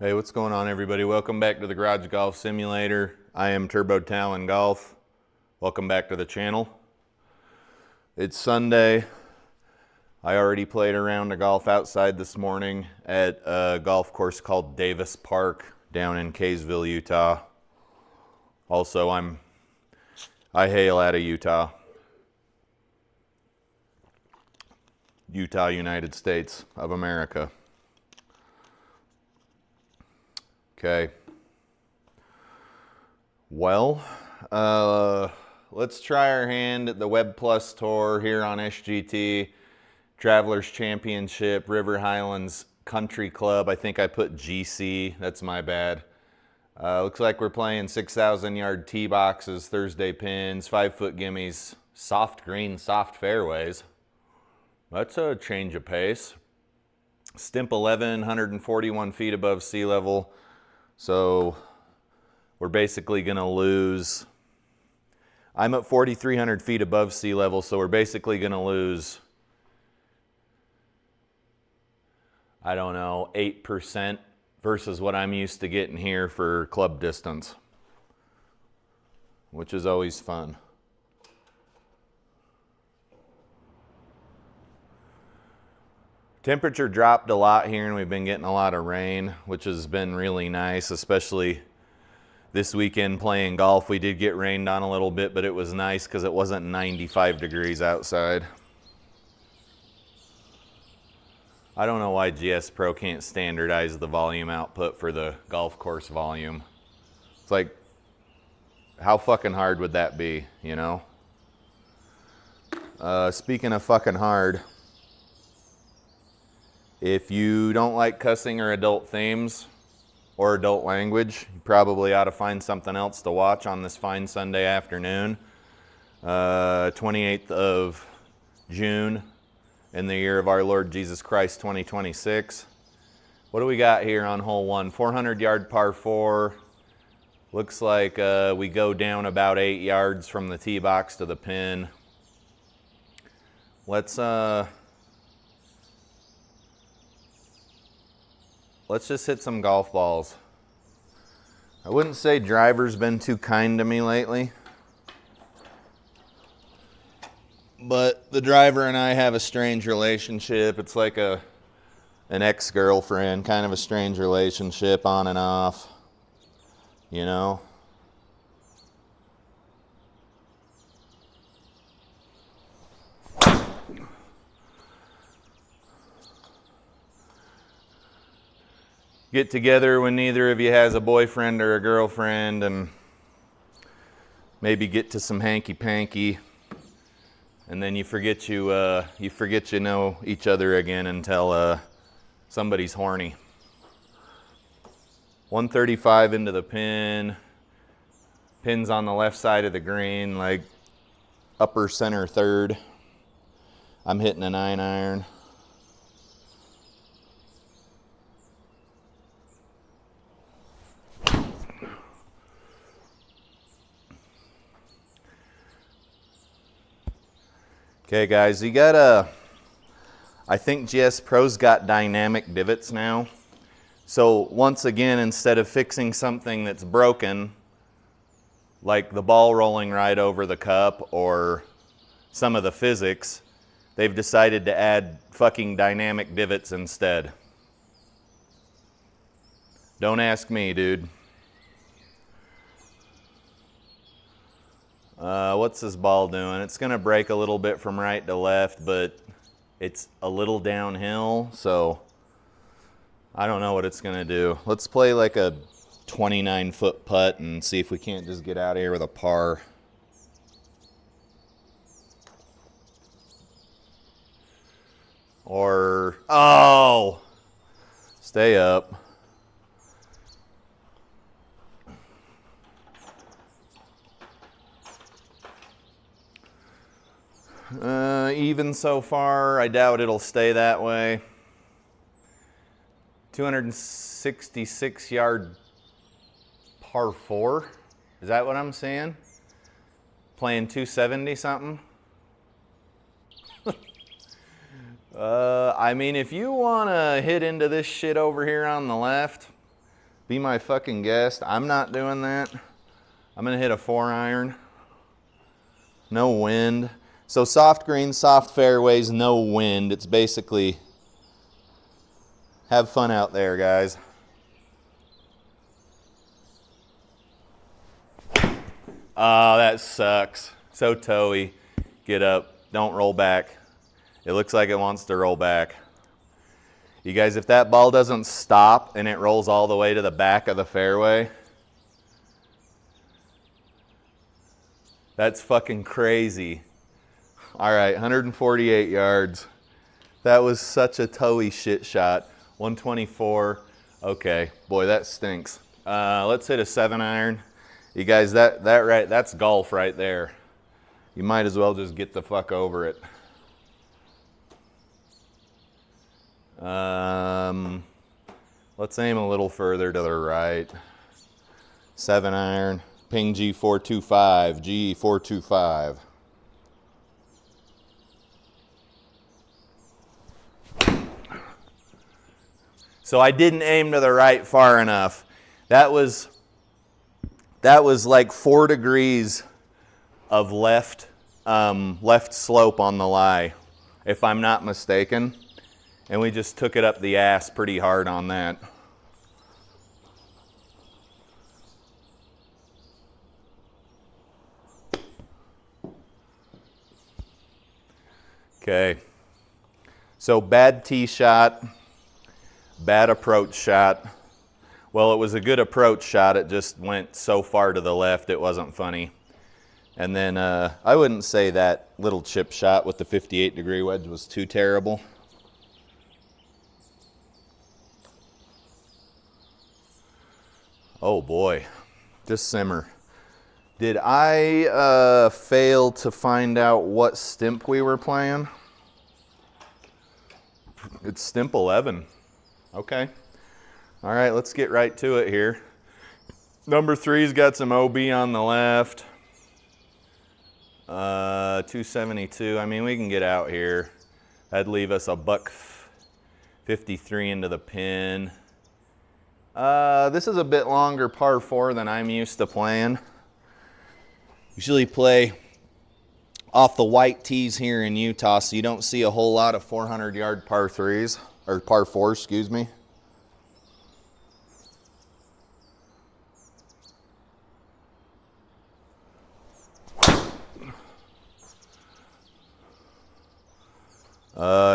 Hey, what's going on, everybody? Welcome back to the Garage Golf Simulator. I am Turbo Talon Golf. Welcome back to the channel. It's Sunday. I already played a round of golf outside this morning at a golf course called Davis Park down in Kaysville, Utah. Also, I hail out of Utah. Utah, United States of America. Okay. Well, let's try our hand at the Web Plus Tour here on SGT, Travelers Championship, River Highlands Country Club. I think I put GC, that's my bad. Looks like we're playing 6,000 yard tee boxes, Thursday pins, 5-foot gimmies, soft green, soft fairways. That's a change of pace. Stimp 11, 141 feet above sea level. So we're basically gonna lose, I'm at 4,300 feet above sea level, so we're basically gonna lose, I don't know, 8% versus what I'm used to getting here for club distance, which is always fun. Temperature dropped a lot here and we've been getting a lot of rain, which has been really nice, especially this weekend playing golf. We did get rained on a little bit, but it was nice because it wasn't 95 degrees outside. I don't know why GSPro can't standardize the volume output for the golf course volume. It's like, how fucking hard would that be, you know? Speaking of fucking hard, if you don't like cussing or adult themes or adult language, you probably ought to find something else to watch on this fine Sunday afternoon. 28th of June in the year of our Lord Jesus Christ, 2026. What do we got here on hole 1? 400 yard par 4. Looks like we go down about 8 yards from the tee box to the pin. Let's just hit some golf balls. I wouldn't say driver's been too kind to me lately, but the driver and I have a strange relationship. It's like an ex-girlfriend, kind of a strange relationship, on and off, you know? Get together when neither of you has a boyfriend or a girlfriend and maybe get to some hanky-panky, and then you forget you know each other again until somebody's horny. 135 into the pin. Pin's on the left side of the green, like upper center third. I'm hitting a 9-iron. Okay guys, you got I think GSPro's got dynamic divots now. So once again, instead of fixing something that's broken, like the ball rolling right over the cup or some of the physics, they've decided to add fucking dynamic divots instead. Don't ask me, dude. What's this ball doing? It's gonna break a little bit from right to left, but it's a little downhill, so I don't know what it's gonna do. Let's play like a 29-foot putt and see if we can't just get out of here with a par. Or, oh, stay up. Even so far, I doubt it'll stay that way. 266 yard par 4. Is that what I'm saying? Playing 270 something? I mean, if you want to hit into this shit over here on the left, Be my fucking guest. I'm not doing that. I'm gonna hit a 4-iron. No wind. So soft greens, soft fairways, no wind. It's basically have fun out there, guys. Oh, that sucks. So toey. Get up. Don't roll back. It looks like it wants to roll back. You guys, if that ball doesn't stop and it rolls all the way to the back of the fairway, that's fucking crazy. All right, 148 yards. That was such a toey shit shot. 124. Okay, boy, that stinks. Let's hit a 7-iron. You guys, that's golf right there. You might as well just get the fuck over it. Let's aim a little further to the right. 7-iron. Ping G425. G425. So I didn't aim to the right far enough. That was like 4 degrees of left slope on the lie, if I'm not mistaken. And we just took it up the ass pretty hard on that. Okay. So bad tee shot, bad approach shot. Well, it was a good approach shot. It just went so far to the left, it wasn't funny. And then I wouldn't say that little chip shot with the 58-degree wedge was too terrible. Oh boy, just simmer. Did I fail to find out what stimp we were playing? It's stimp 11. Okay. All right, let's get right to it here. Number 3's got some OB on the left. 272. I mean, we can get out here. That'd leave us a $153 into the pin. This is a bit longer par 4 than I'm used to playing. Usually play off the white tees here in Utah, so you don't see a whole lot of 400-yard par 3s, or par 4s, excuse me.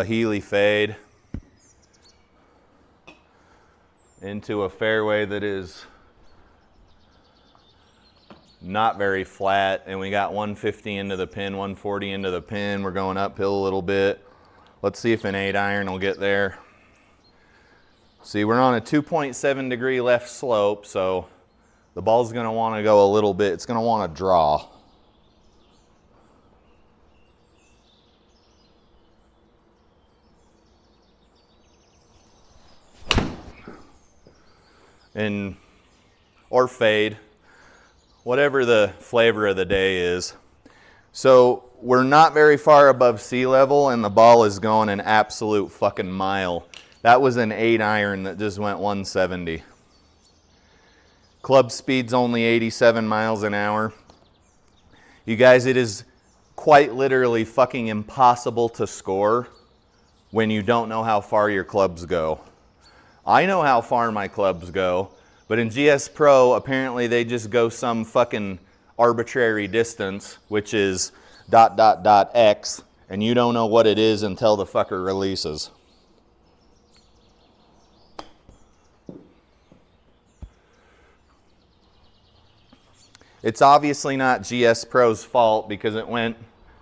Healy fade into a fairway that is not very flat, and we got 150 into the pin, 140 into the pin. We're going uphill a little bit. Let's see if an 8-iron will get there. See, we're on a 2.7 degree left slope, so the ball's going to want to go a little bit. It's going to want to draw. Or fade, whatever the flavor of the day is. So we're not very far above sea level, and the ball is going an absolute fucking mile. That was an 8-iron that just went 170. Club speed's only 87 miles an hour. You guys, it is quite literally fucking impossible to score when you don't know how far your clubs go. I know how far my clubs go, but in GSPro, apparently they just go some fucking arbitrary distance, which is ... X, and you don't know what it is until the fucker releases. It's obviously not GSPro's fault because it went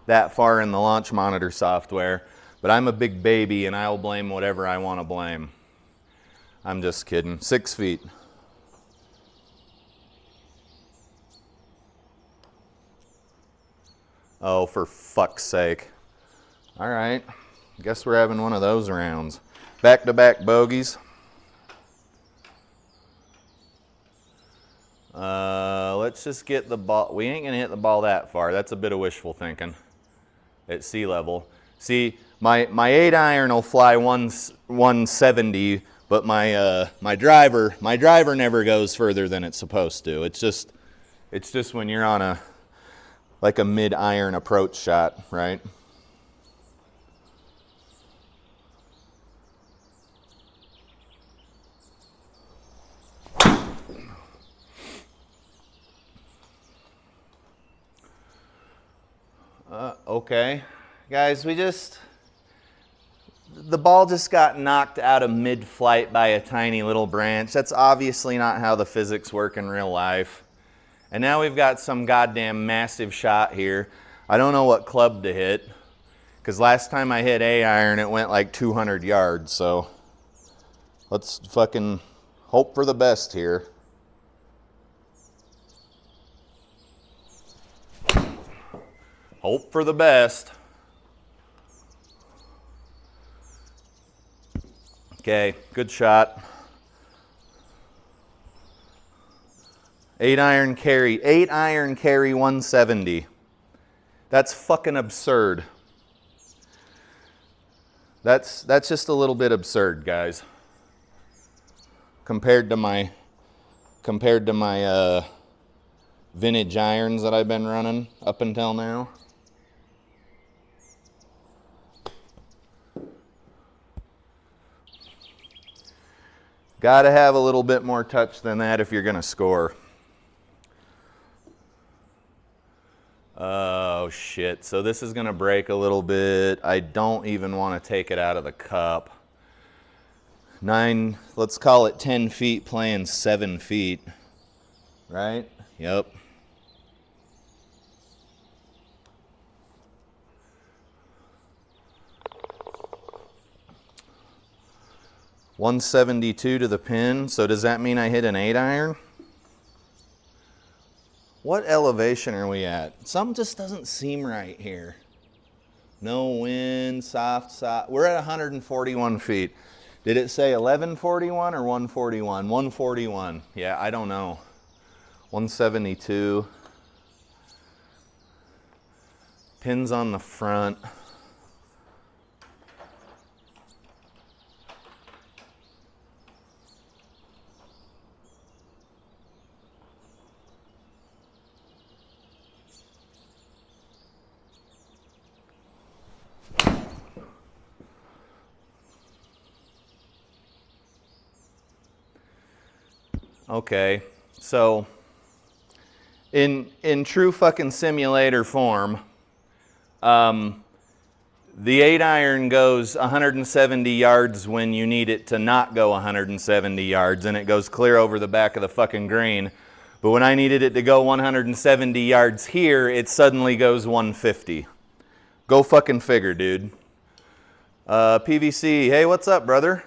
that far in the launch monitor software, but I'm a big baby and I'll blame whatever I want to blame. I'm just kidding. 6 feet. Oh, for fuck's sake. All right. Guess we're having one of those rounds. Back-to-back bogeys. Let's just get the ball. We ain't going to hit the ball that far. That's a bit of wishful thinking at sea level. See, my 8-iron will fly 170 But my driver never goes further than it's supposed to. It's just when you're on a mid-iron approach shot, right? Okay, guys, the ball just got knocked out of mid-flight by a tiny little branch. That's obviously not how the physics work in real life. And now we've got some goddamn massive shot here. I don't know what club to hit, because last time I hit A-iron, it went like 200 yards, so let's fucking hope for the best here. Hope for the best. Okay, good shot. 8-iron carry 170. That's fucking absurd. That's just a little bit absurd, guys. Compared to my vintage irons that I've been running up until now. Gotta have a little bit more touch than that if you're gonna score. Oh shit, so this is gonna break a little bit. I don't even wanna take it out of the cup. Let's call it 10 feet playing 7 feet, right? Yep. .172 to the pin, so does that mean I hit an 8-iron? What elevation are we at? Something just doesn't seem right here. No wind, soft. We're at 141 feet. Did it say 1141 or 141? 141. Yeah, I don't know. 172. Pins on the front. Okay, so in true fucking simulator form, the 8-iron goes 170 yards when you need it to not go 170 yards, and it goes clear over the back of the fucking green. But when I needed it to go 170 yards here, it suddenly goes 150. Go fucking figure, dude. PVC, hey, what's up, brother?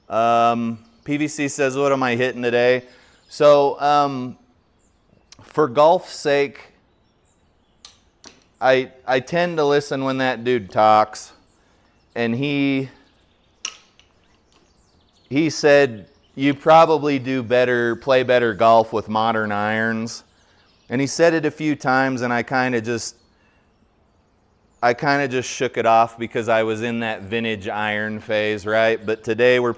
PVC says, what am I hitting today? So, for golf's sake, I tend to listen when that dude talks, and he said, you probably play better golf with modern irons. And he said it a few times, and I kind of just shook it off because I was in that vintage iron phase, right? But today we're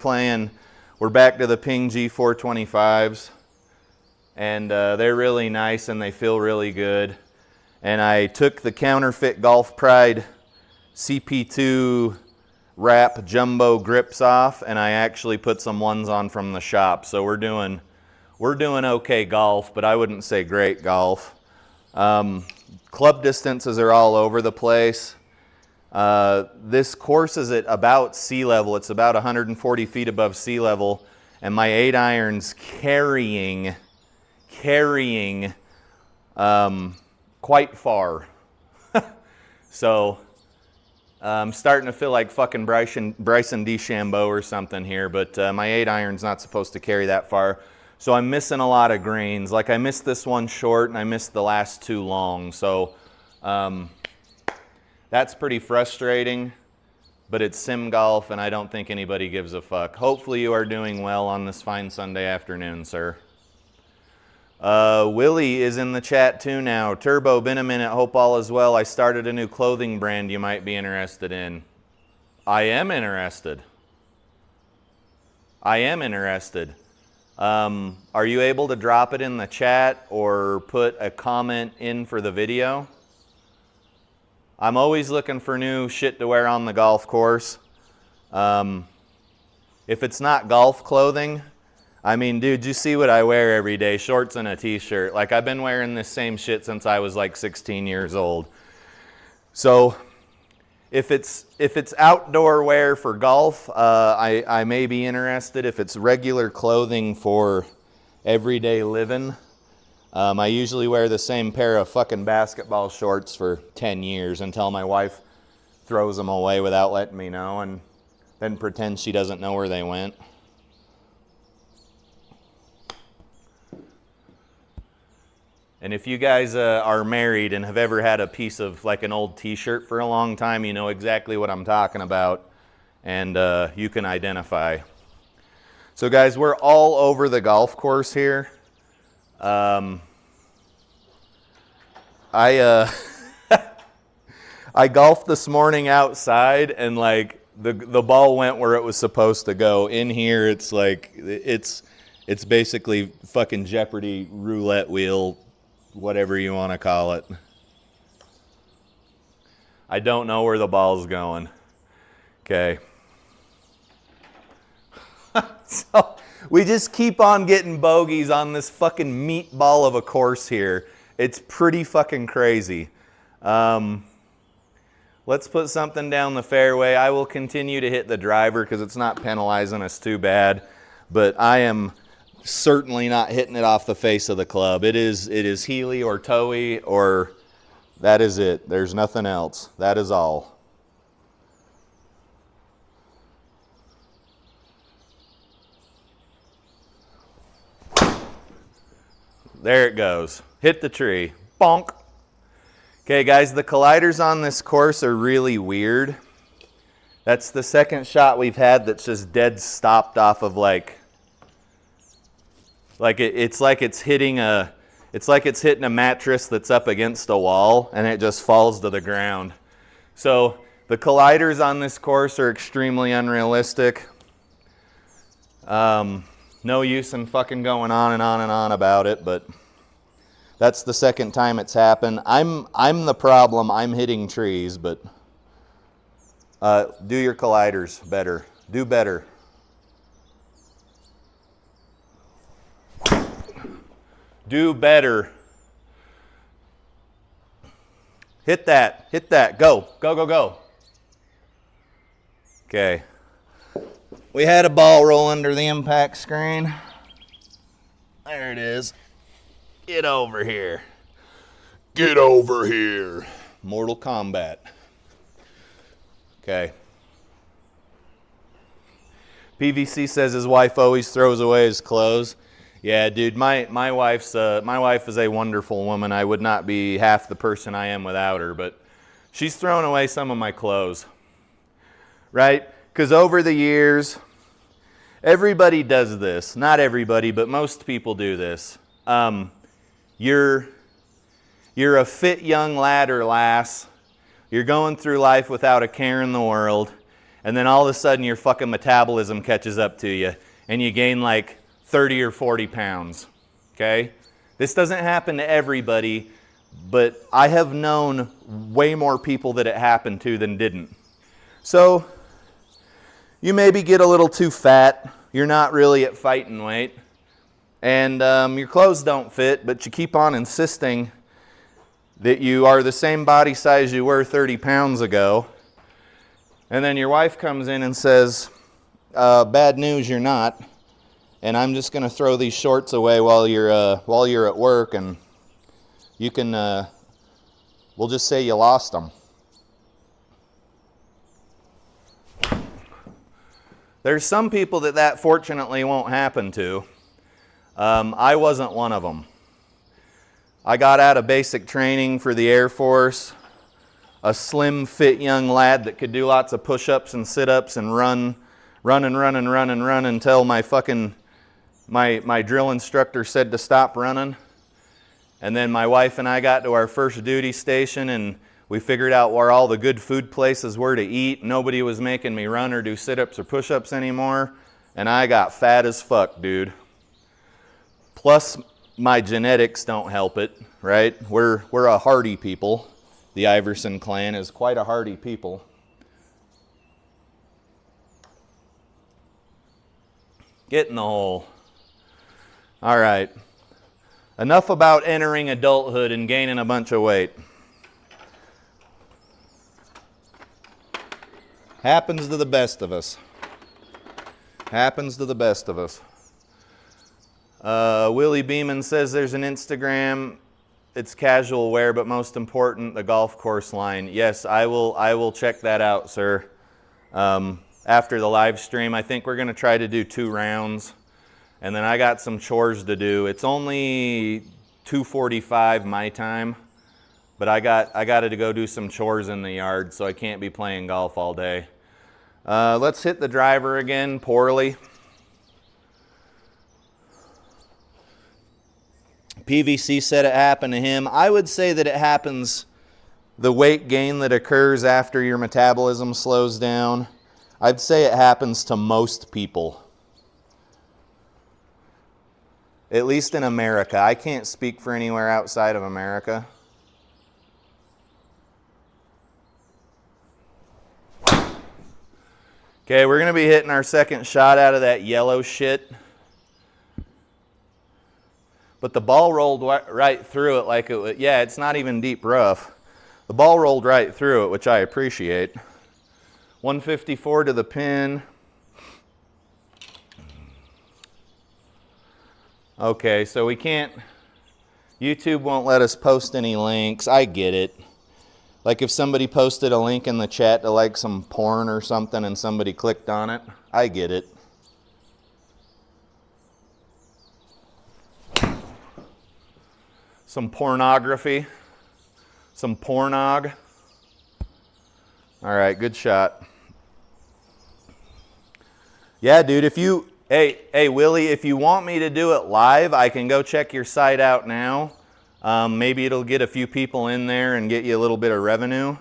back to the Ping G425s, and they're really nice and they feel really good. And I took the counterfeit Golf Pride CP2 wrap jumbo grips off, and I actually put some ones on from the shop. So we're doing okay golf, but I wouldn't say great golf. Club distances are all over the place. This course is at about sea level. It's about 140 feet above sea level, and my 8-iron's carrying quite far. So I'm starting to feel like fucking Bryson DeChambeau or something here, but my 8-iron's not supposed to carry that far. So I'm missing a lot of greens. Like I missed this one short and I missed the last two long. So that's pretty frustrating, but it's sim golf and I don't think anybody gives a fuck. Hopefully you are doing well on this fine Sunday afternoon, sir. Willie is in the chat too now. Turbo, been a minute, hope all is well. I started a new clothing brand you might be interested in. I am interested. I am interested. Are you able to drop it in the chat or put a comment in for the video? I'm always looking for new shit to wear on the golf course. If it's not golf clothing, I mean, dude, you see what I wear every day, shorts and a t-shirt. Like, I've been wearing this same shit since I was like 16 years old. So if it's outdoor wear for golf, I may be interested. If it's regular clothing for everyday living, I usually wear the same pair of fucking basketball shorts for 10 years until my wife throws them away without letting me know, and then pretends she doesn't know where they went. And if you guys are married and have ever had a piece of like an old t-shirt for a long time, you know exactly what I'm talking about, and you can identify. So guys, we're all over the golf course here. I golfed this morning outside, and like the ball went where it was supposed to go. In here, it's like it's basically fucking Jeopardy roulette wheel, whatever you want to call it. I don't know where the ball's going. Okay. So we just keep on getting bogeys on this fucking meatball of a course here. It's pretty fucking crazy. Let's put something down the fairway. I will continue to hit the driver because it's not penalizing us too bad, but I am certainly not hitting it off the face of the club. It is heely or toey, or that is it. There's nothing else. That is all. There it goes. Hit the tree. Bonk. Okay, guys, the colliders on this course are really weird. That's the second shot we've had that's just dead stopped off of it's like it's hitting a mattress that's up against a wall, and it just falls to the ground. So the colliders on this course are extremely unrealistic. No use in fucking going on and on and on about it, but that's the second time it's happened. I'm the problem. I'm hitting trees, but do your colliders better. Do better. Do better. Hit that. Hit that. Go. Go, go, go. Okay. We had a ball roll under the impact screen. There it is. Get over here. Get over here. Mortal Kombat. Okay. PVC says his wife always throws away his clothes. Yeah, dude, my wife is a wonderful woman. I would not be half the person I am without her, but she's thrown away some of my clothes. Right? Because over the years, everybody does this. Not everybody, but most people do this. You're a fit young lad or lass. You're going through life without a care in the world, and then all of a sudden your fucking metabolism catches up to you, and you gain like 30 or 40 pounds. Okay? This doesn't happen to everybody, but I have known way more people that it happened to than didn't. So you maybe get a little too fat. You're not really at fighting weight. And your clothes don't fit, but you keep on insisting that you are the same body size you were 30 pounds ago. And then your wife comes in and says, bad news, you're not. And I'm just going to throw these shorts away while you're at work, and you can, we'll just say you lost them. There's some people that fortunately won't happen to. I wasn't one of them. I got out of basic training for the Air Force, a slim, fit young lad that could do lots of push-ups and sit-ups and run until my drill instructor said to stop running. And then my wife and I got to our first duty station, and we figured out where all the good food places were to eat. Nobody was making me run or do sit-ups or push-ups anymore. and I got fat as fuck, dude. Plus, my genetics don't help it, right? We're a hardy people. The Iverson clan is quite a hardy people. Get in the hole. All right. Enough about entering adulthood and gaining a bunch of weight. Happens to the best of us. Happens to the best of us. Willie Beeman says there's an Instagram. It's casual wear, but most important, the golf course line. Yes, I will check that out, sir. After the live stream, I think we're going to try to do 2 rounds. And then I got some chores to do. It's only 2:45 my time, but I got to go do some chores in the yard, so I can't be playing golf all day. Let's hit the driver again, poorly. PVC said it happened to him. I would say that it happens, the weight gain that occurs after your metabolism slows down, I'd say it happens to most people. At least in America. I can't speak for anywhere outside of America. Okay, we're going to be hitting our second shot out of that yellow shit. But the ball rolled right through it like it was, yeah, it's not even deep rough. The ball rolled right through it, which I appreciate. 154 to the pin. Okay, so we can't, YouTube won't let us post any links. I get it. Like if somebody posted a link in the chat to like some porn or something and somebody clicked on it, I get it. Some pornography, some pornog. All right, good shot. Yeah, dude, if you, hey, Willie, if you want me to do it live, I can go check your site out now. Maybe it'll get a few people in there and get you a little bit of revenue.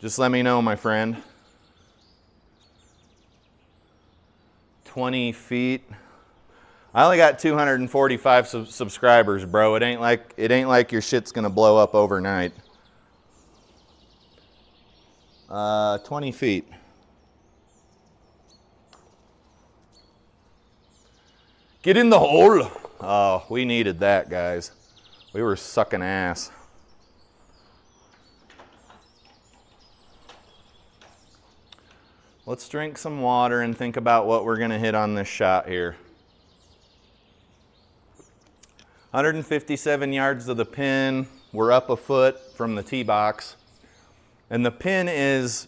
Just let me know, my friend. 20 feet. I only got 245 subscribers, bro. It ain't like your shit's gonna blow up overnight. 20 feet. Get in the hole. Oh, we needed that, guys. We were sucking ass. Let's drink some water and think about what we're gonna hit on this shot here. 157 yards to the pin. We're up a foot from the tee box. And the pin is,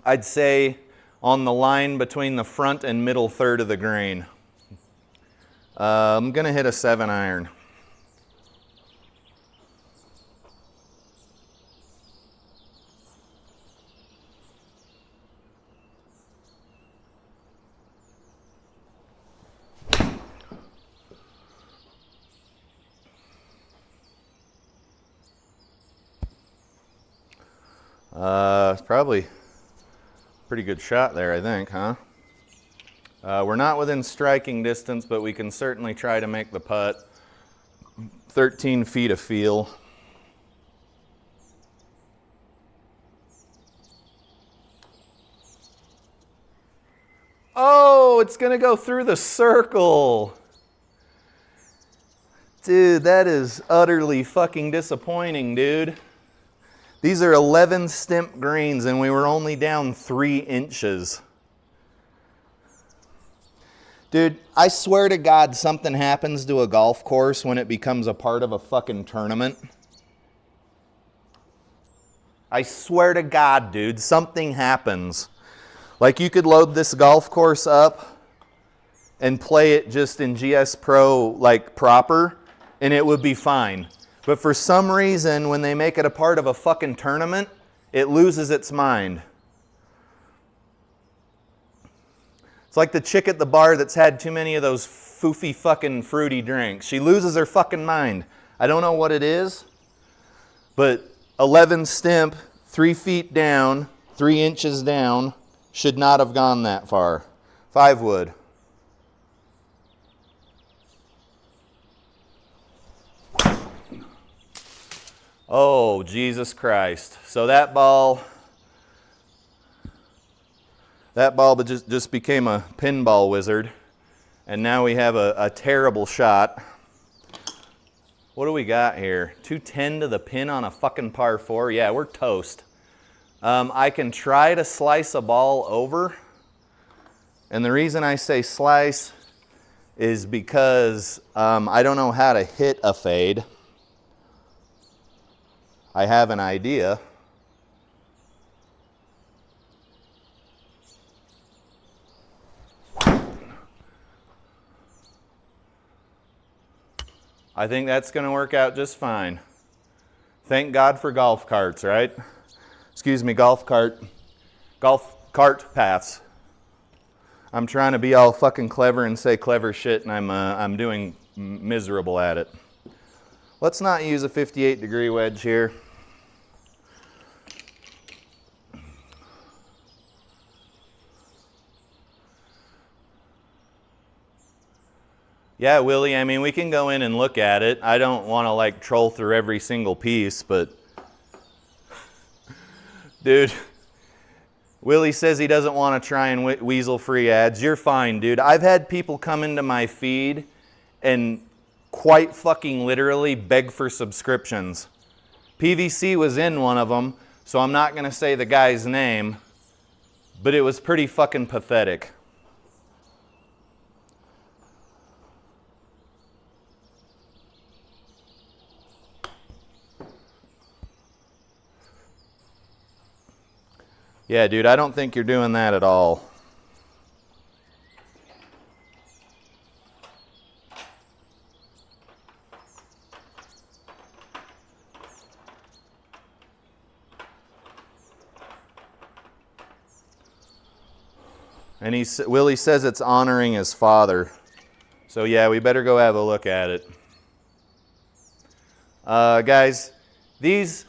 I'd say, on the line between the front and middle third of the green. I'm gonna hit a 7-iron. It's probably a pretty good shot there, I think, huh? We're not within striking distance, but we can certainly try to make the putt. 13 feet of feel. Oh, it's gonna go through the circle. Dude, that is utterly fucking disappointing, dude. These are 11 stimp greens and we were only down 3 inches. Dude, I swear to God something happens to a golf course when it becomes a part of a fucking tournament. I swear to God, dude, something happens. Like you could load this golf course up and play it just in GSPro like proper and it would be fine. But for some reason, when they make it a part of a fucking tournament, it loses its mind. It's like the chick at the bar that's had too many of those foofy fucking fruity drinks. She loses her fucking mind. I don't know what it is, but 11 stimp, 3 feet down, 3 inches down, should not have gone that far. 5 wood. Oh, Jesus Christ. So that ball just became a pinball wizard. And now we have a terrible shot. What do we got here? 210 to the pin on a fucking par 4. Yeah, we're toast. I can try to slice a ball over. And the reason I say slice is because I don't know how to hit a fade. I have an idea. I think that's going to work out just fine. Thank God for golf carts, right? Excuse me, golf cart paths. I'm trying to be all fucking clever and say clever shit, and I'm doing miserable at it. Let's not use a 58-degree wedge here. Yeah, Willie, I mean, we can go in and look at it. I don't want to like troll through every single piece, but dude, Willie says he doesn't want to try and weasel free ads. You're fine, dude. I've had people come into my feed and quite fucking literally beg for subscriptions. PVC was in one of them, so I'm not going to say the guy's name, but it was pretty fucking pathetic. Yeah, dude, I don't think you're doing that at all. And Willie says it's honoring his father. So yeah, we better go have a look at it. Guys, these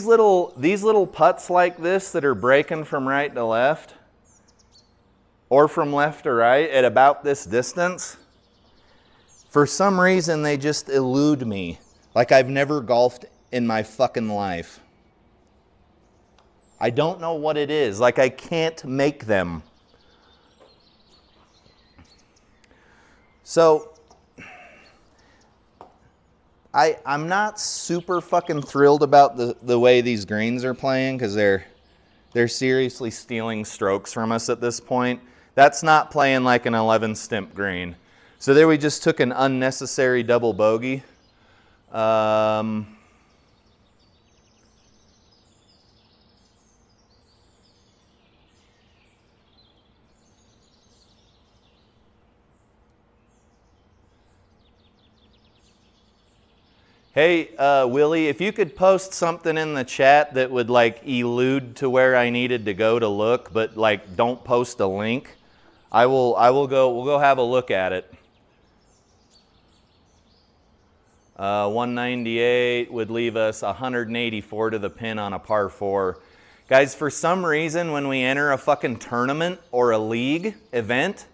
little putts like this that are breaking from right to left, or from left to right at about this distance, for some reason they just elude me. Like I've never golfed in my fucking life. I don't know what it is. Like I can't make them. So I'm not super fucking thrilled about the way these greens are playing, because they're seriously stealing strokes from us at this point. That's not playing like an 11 stimp green. So there we just took an unnecessary double bogey. Hey, Willie, if you could post something in the chat that would like elude to where I needed to go to look, but like don't post a link, we'll go have a look at it. 198 would leave us 184 to the pin on a par 4. Guys, for some reason when we enter a fucking tournament or a league event,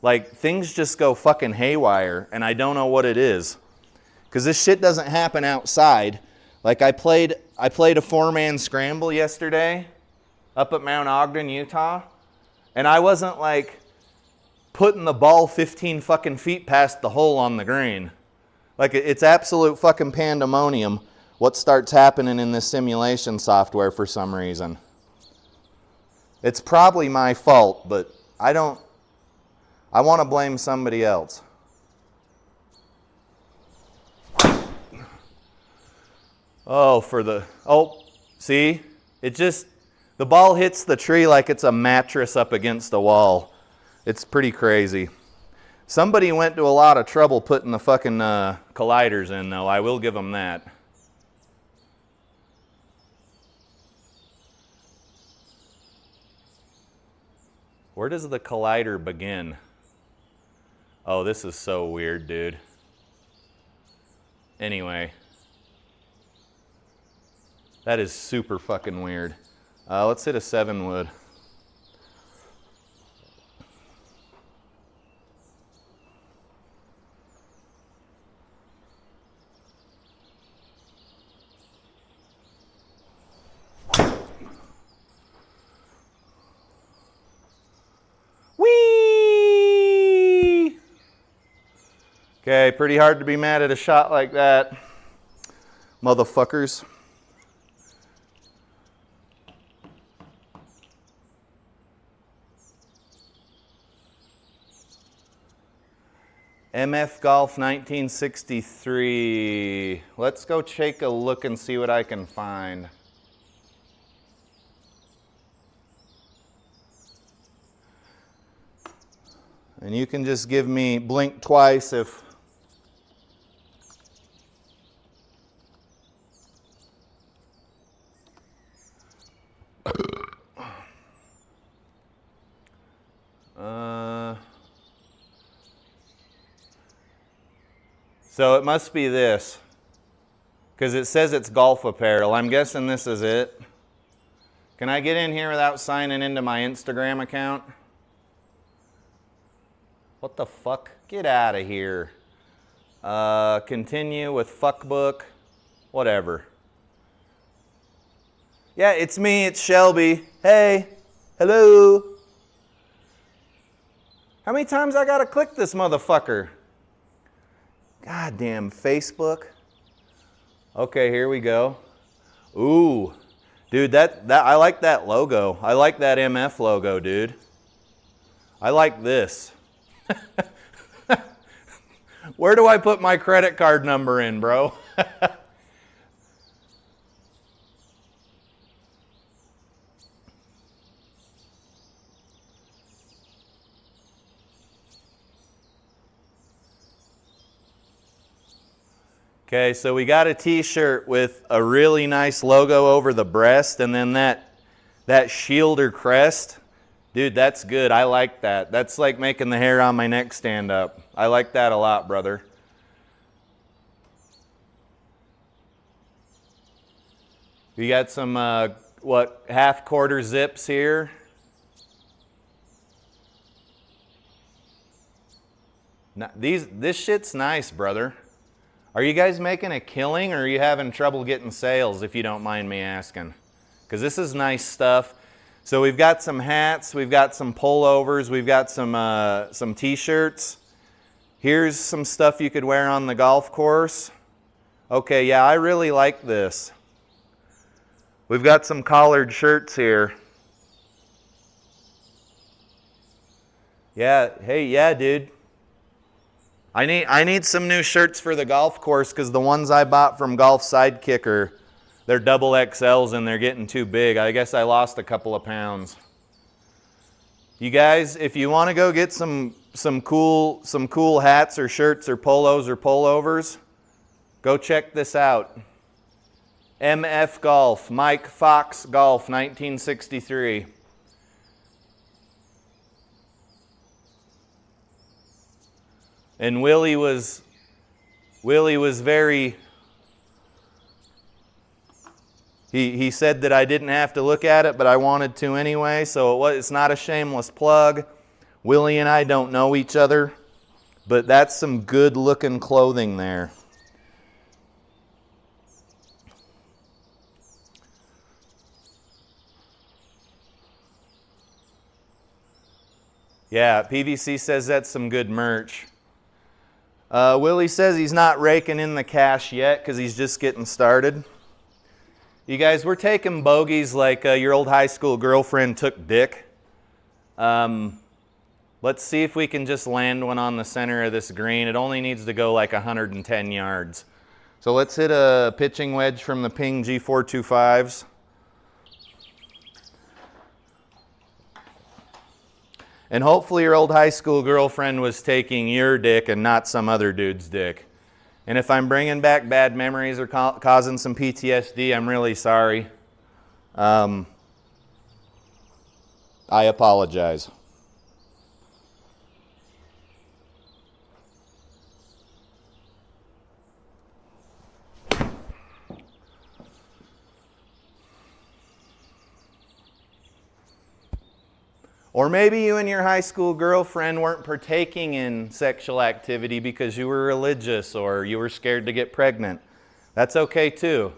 like things just go fucking haywire, and I don't know what it is. Because this shit doesn't happen outside. Like I played a 4-man scramble yesterday up at Mount Ogden, Utah, and I wasn't like putting the ball 15 fucking feet past the hole on the green. Like it's absolute fucking pandemonium what starts happening in this simulation software for some reason. It's probably my fault, but I want to blame somebody else. See? The ball hits the tree like it's a mattress up against a wall. It's pretty crazy. Somebody went to a lot of trouble putting the fucking colliders in, though. I will give them that. Where does the collider begin? Oh, this is so weird, dude. Anyway. That is super fucking weird. Let's hit a 7 wood. Okay, pretty hard to be mad at a shot like that, motherfuckers. MF Golf 1963. Let's go take a look and see what I can find. And you can just give me blink twice if so it must be this, because it says it's golf apparel. I'm guessing this is it. Can I get in here without signing into my Instagram account? What the fuck? Get out of here. Continue with fuckbook. Whatever. Yeah, it's me, it's Shelby. Hey, hello. How many times I gotta click this motherfucker? Goddamn Facebook. Okay, here we go. Ooh, dude, that I like that logo. I like that MF logo, dude. I like this. Where do I put my credit card number in, bro? Okay, so we got a t-shirt with a really nice logo over the breast, and then that shield or crest. Dude, that's good. I like that. That's like making the hair on my neck stand up. I like that a lot, brother. We got some, what, half-quarter zips here. Now, this shit's nice, brother. Are you guys making a killing, or are you having trouble getting sales, if you don't mind me asking? Because this is nice stuff. So we've got some hats, we've got some pullovers, we've got some t-shirts. Here's some stuff you could wear on the golf course. Okay, yeah, I really like this. We've got some collared shirts here. Yeah, hey, yeah, dude. I need some new shirts for the golf course, because the ones I bought from Golf Sidekick they're double XLs and they're getting too big. I guess I lost a couple of pounds. You guys, if you want to go get some cool hats or shirts or polos or pullovers, go check this out. MF Golf, Mike Fox Golf, 1963. And Willie was very, he said that I didn't have to look at it, but I wanted to anyway, so it's not a shameless plug. Willie and I don't know each other, but that's some good looking clothing there. Yeah, PVC says that's some good merch. Willie says he's not raking in the cash yet because he's just getting started. You guys, we're taking bogeys like your old high school girlfriend took dick. Let's see if we can just land one on the center of this green. It only needs to go like 110 yards. So let's hit a pitching wedge from the Ping G425s. And hopefully your old high school girlfriend was taking your dick and not some other dude's dick. And if I'm bringing back bad memories or causing some PTSD, I'm really sorry. I apologize. Or maybe you and your high school girlfriend weren't partaking in sexual activity because you were religious or you were scared to get pregnant. That's okay too.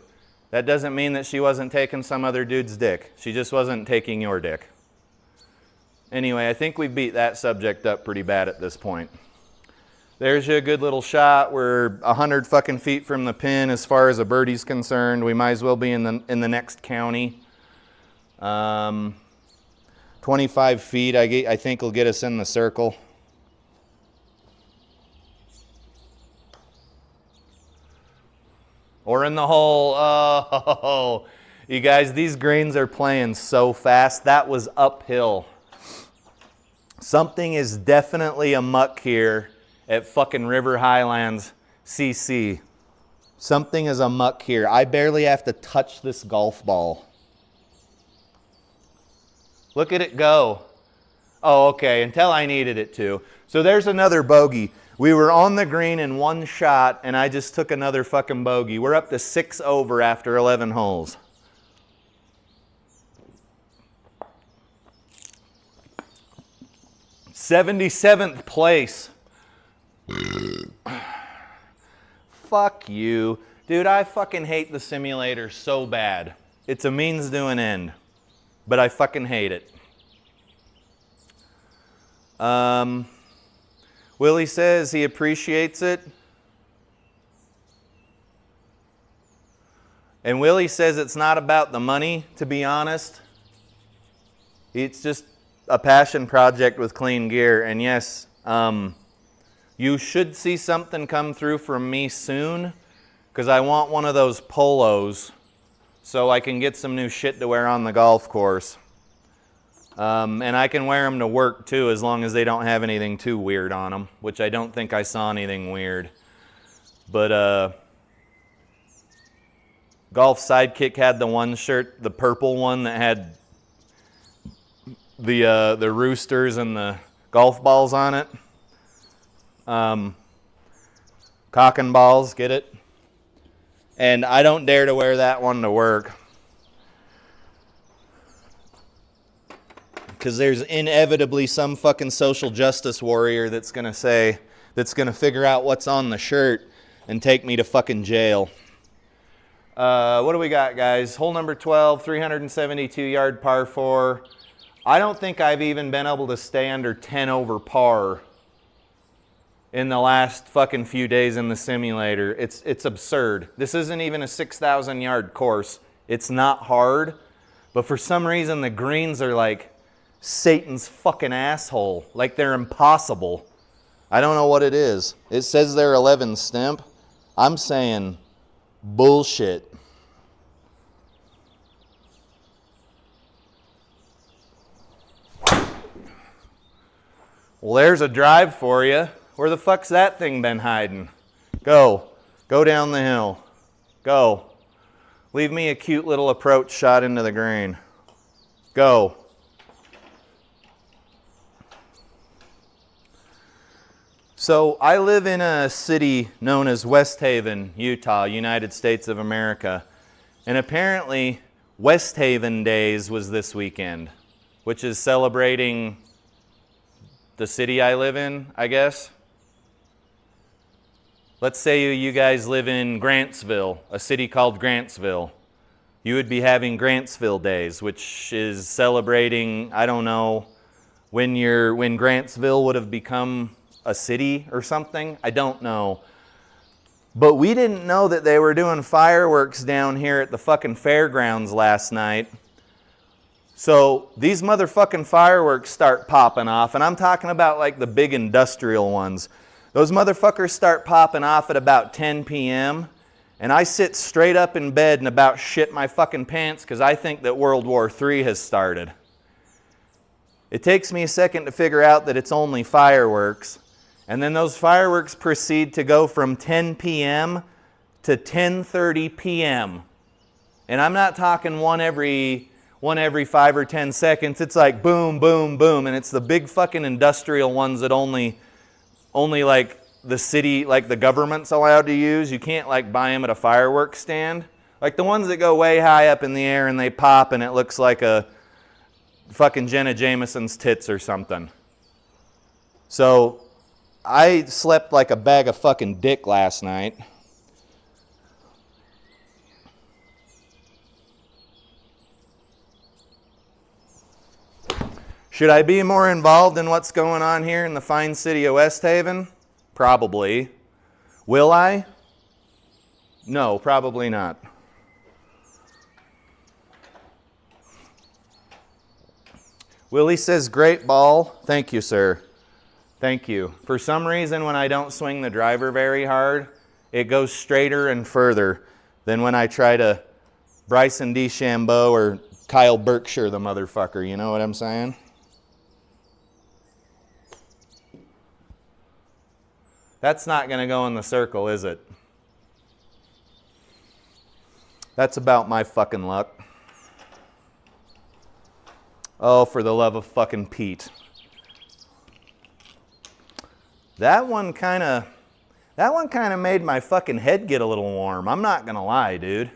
That doesn't mean that she wasn't taking some other dude's dick. She just wasn't taking your dick. Anyway, I think we beat that subject up pretty bad at this point. There's you a good little shot. We're 100 fucking feet from the pin as far as a birdie's concerned. We might as well be in the next county. 25 feet, I think, will get us in the circle. Or in the hole. Oh, you guys, these greens are playing so fast. That was uphill. Something is definitely amuck here at fucking River Highlands CC. Something is amuck here. I barely have to touch this golf ball. Look at it go. Oh, okay, until I needed it to. So there's another bogey. We were on the green in one shot, and I just took another fucking bogey. We're up to 6 over after 11 holes. '77th place. Fuck you. Dude, I fucking hate the simulator so bad. It's a means to an end. But I fucking hate it. Willie says he appreciates it. And Willie says it's not about the money, to be honest. It's just a passion project with clean gear. And yes, you should see something come through from me soon, because I want one of those polos so I can get some new shit to wear on the golf course. And I can wear them to work too, as long as they don't have anything too weird on them, which I don't think I saw anything weird. But Golf Sidekick had the one shirt, the purple one that had the roosters and the golf balls on it. Cock and balls, get it? And I don't dare to wear that one to work, because there's inevitably some fucking social justice warrior that's gonna figure out what's on the shirt and take me to fucking jail. What do we got, guys? Hole number 12, 372 yard par 4. I don't think I've even been able to stay under 10 over par in the last fucking few days in the simulator. It's absurd. This isn't even a 6,000 yard course. It's not hard, but for some reason the greens are like Satan's fucking asshole. Like they're impossible. I don't know what it is. It says they're 11 stimp. I'm saying bullshit. Well, there's a drive for you. Where the fuck's that thing been hiding? Go. Go down the hill. Go. Leave me a cute little approach shot into the green. Go. So I live in a city known as West Haven, Utah, United States of America. And apparently West Haven Days was this weekend, which is celebrating the city I live in, I guess. Let's say you guys live in Grantsville, a city called Grantsville. You would be having Grantsville Days, which is celebrating, I don't know, when Grantsville would have become a city or something. I don't know. But we didn't know that they were doing fireworks down here at the fucking fairgrounds last night. So these motherfucking fireworks start popping off, and I'm talking about like the big industrial ones. Those motherfuckers start popping off at about 10 p.m. and I sit straight up in bed and about shit my fucking pants because I think that World War III has started. It takes me a second to figure out that it's only fireworks, and then those fireworks proceed to go from 10 p.m. to 10:30 p.m. And I'm not talking one every 5 or 10 seconds. It's like boom, boom, boom. And it's the big fucking industrial ones that only like the city, like the government's allowed to use. You can't like buy them at a fireworks stand. Like the ones that go way high up in the air and they pop and it looks like a fucking Jenna Jameson's tits or something. So I slept like a bag of fucking dick last night. Should I be more involved in what's going on here in the fine city of West Haven? Probably. Will I? No, probably not. Willie says, great ball. Thank you, sir. Thank you. For some reason, when I don't swing the driver very hard, it goes straighter and further than when I try to Bryson DeChambeau or Kyle Berkshire the motherfucker. You know what I'm saying? That's not going to go in the circle, is it? That's about my fucking luck. Oh, for the love of fucking Pete. That one kind of made my fucking head get a little warm. I'm not going to lie, dude.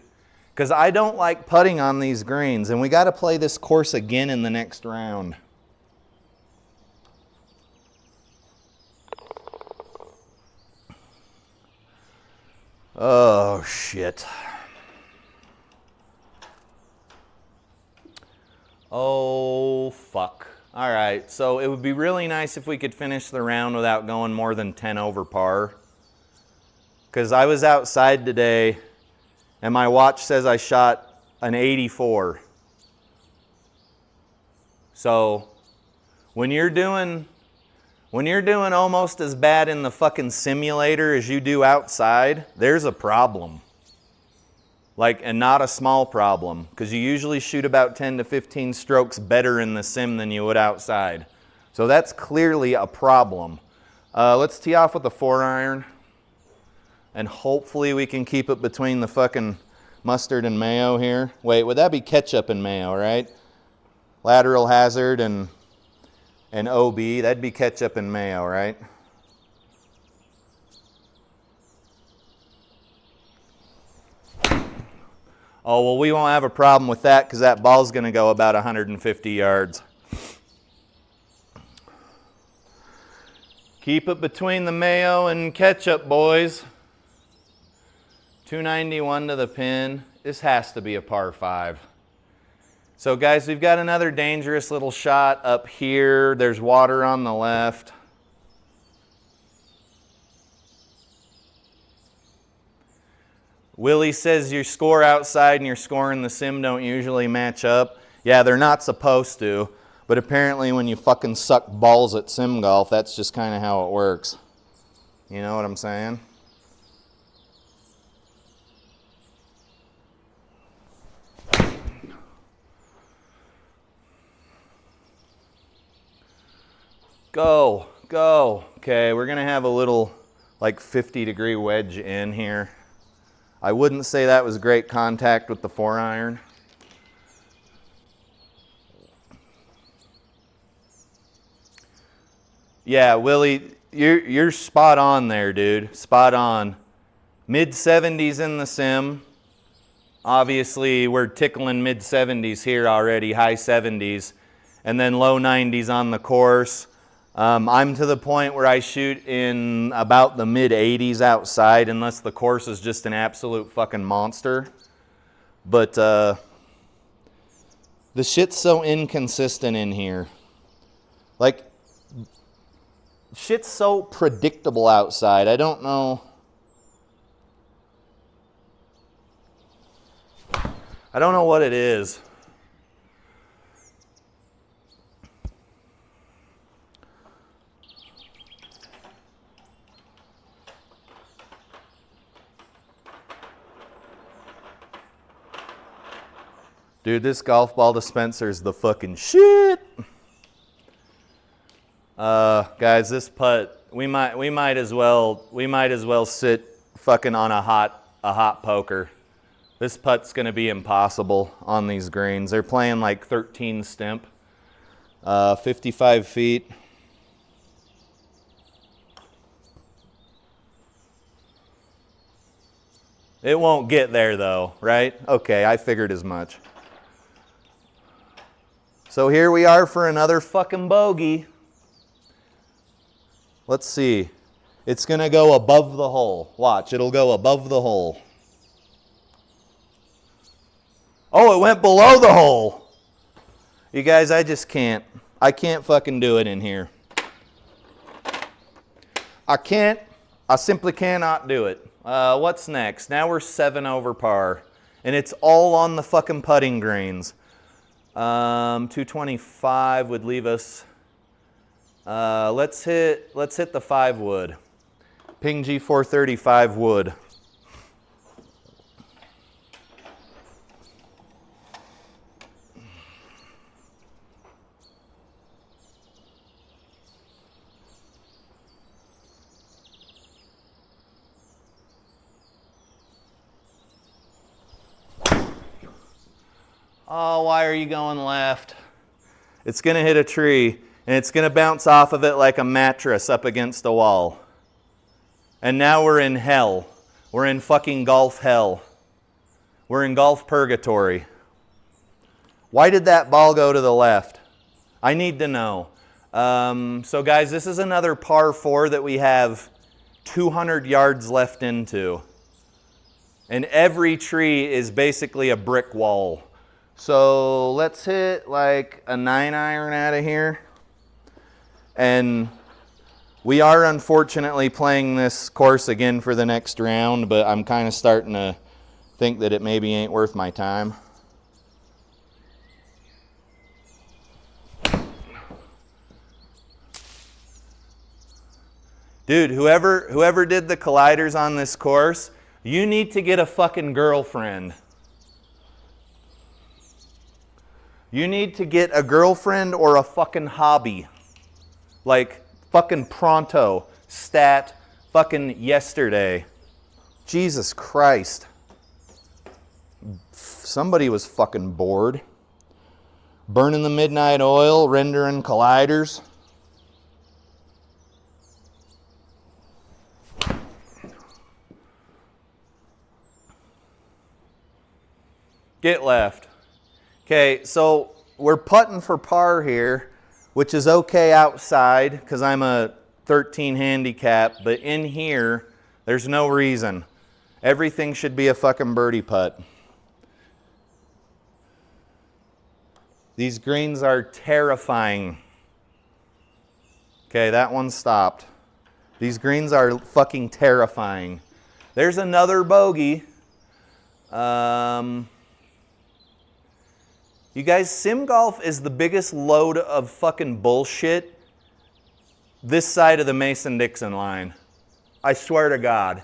Because I don't like putting on these greens, and we got to play this course again in the next round. Oh, shit. Oh, fuck. All right, so it would be really nice if we could finish the round without going more than 10 over par. Because I was outside today, and my watch says I shot an 84. So when you're doing almost as bad in the fucking simulator as you do outside, there's a problem. Like, and not a small problem, because you usually shoot about 10 to 15 strokes better in the sim than you would outside. So that's clearly a problem. Let's tee off with a 4-iron, and hopefully we can keep it between the fucking mustard and mayo here. Wait, would that be ketchup and mayo, right? Lateral hazard and OB, that'd be ketchup and mayo, right? Oh, well, we won't have a problem with that because that ball's going to go about 150 yards. Keep it between the mayo and ketchup, boys. 291 to the pin. This has to be a par 5. So, guys, we've got another dangerous little shot up here. There's water on the left. Willie says your score outside and your score in the sim don't usually match up. Yeah, they're not supposed to, but apparently when you fucking suck balls at sim golf, that's just kind of how it works. You know what I'm saying? Go, go. Okay, we're gonna have a little like 50-degree wedge in here. I wouldn't say that was great contact with the 4-iron. Yeah, Willie, you're spot on there, dude. Spot on. Mid-70s in the sim. Obviously, we're tickling mid-70s here already, high 70s. And then low 90s on the course. I'm to the point where I shoot in about the mid-80s outside unless the course is just an absolute fucking monster. But the shit's so inconsistent in here. Like, shit's so predictable outside. I don't know. I don't know what it is. Dude, this golf ball dispenser is the fucking shit. Guys, this putt, we might as well sit fucking on a hot poker. This putt's gonna be impossible on these greens. They're playing like 13 stimp, 55 feet. It won't get there though, right? Okay, I figured as much. So here we are for another fucking bogey. Let's see. It's gonna go above the hole. Watch, it'll go above the hole. Oh, it went below the hole. You guys, I can't fucking do it in here. I can't I simply cannot do it. What's next? Now we're 7 over par. And it's all on the fucking putting greens. 225 would leave us. Let's hit the 5 wood. Ping G435 wood. Oh, why are you going left? It's going to hit a tree, and it's going to bounce off of it like a mattress up against a wall. And now we're in hell. We're in fucking golf hell. We're in golf purgatory. Why did that ball go to the left? I need to know. So guys, this is another par 4 that we have 200 yards left into. And every tree is basically a brick wall. So let's hit like a 9-iron out of here. And we are unfortunately playing this course again for the next round, but I'm kind of starting to think that it maybe ain't worth my time. Dude, whoever did the colliders on this course, you need to get a fucking girlfriend. You need to get a girlfriend or a fucking hobby. Like fucking pronto, stat, fucking yesterday. Jesus Christ. Somebody was fucking bored. Burning the midnight oil, rendering colliders. Get left. Okay, so we're putting for par here, which is okay outside because I'm a 13 handicap, but in here, there's no reason. Everything should be a fucking birdie putt. These greens are terrifying. Okay, that one stopped. These greens are fucking terrifying. There's another bogey. You guys, sim golf is the biggest load of fucking bullshit this side of the Mason-Dixon line. I swear to God.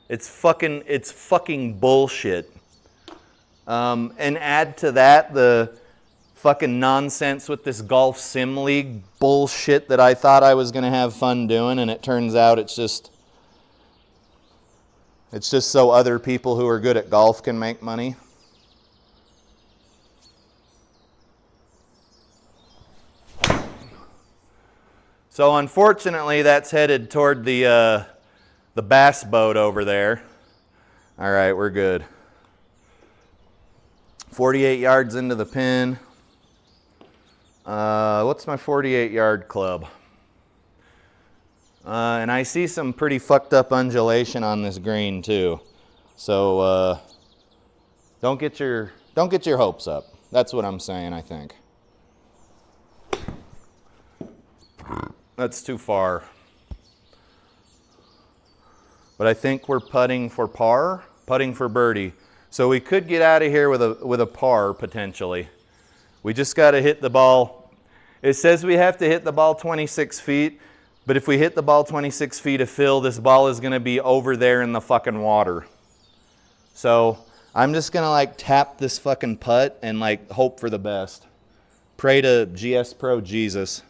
It's fucking bullshit. And add to that the fucking nonsense with this golf sim league bullshit that I thought I was going to have fun doing, and it turns out it's just so other people who are good at golf can make money. So unfortunately, that's headed toward the bass boat over there. All right, we're good. 48 yards into the pin. What's my 48-yard club? And I see some pretty fucked up undulation on this green too. So don't get your hopes up. That's what I'm saying, I think. That's too far. But I think we're putting for par, putting for birdie. So we could get out of here with a par potentially. We just got to hit the ball. It says we have to hit the ball 26 feet, but if we hit the ball 26 feet of fill, this ball is going to be over there in the fucking water. So I'm just going to like tap this fucking putt and like hope for the best. Pray to GSPro Jesus.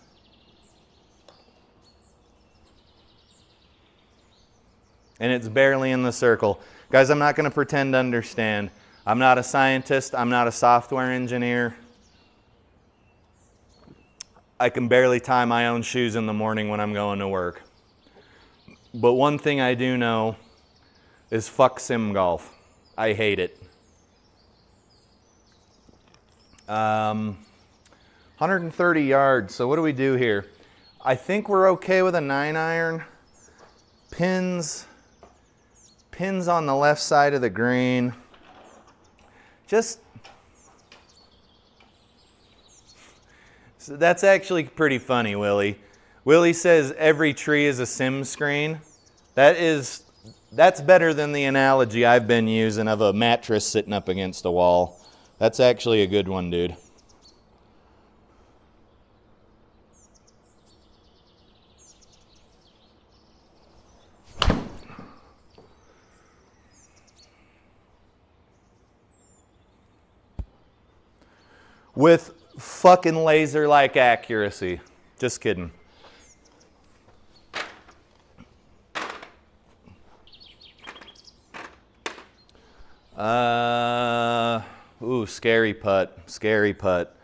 And it's barely in the circle. Guys, I'm not going to pretend to understand. I'm not a scientist. I'm not a software engineer. I can barely tie my own shoes in the morning when I'm going to work. But one thing I do know is fuck sim golf. I hate it. 130 yards. So what do we do here? I think we're okay with a 9-iron. Pins on the left side of the green. So that's actually pretty funny, Willie. Willie says every tree is a sim screen. That's better than the analogy I've been using of a mattress sitting up against a wall. That's actually a good one, dude. With fucking laser-like accuracy. Just kidding. Ooh, scary putt, scary putt.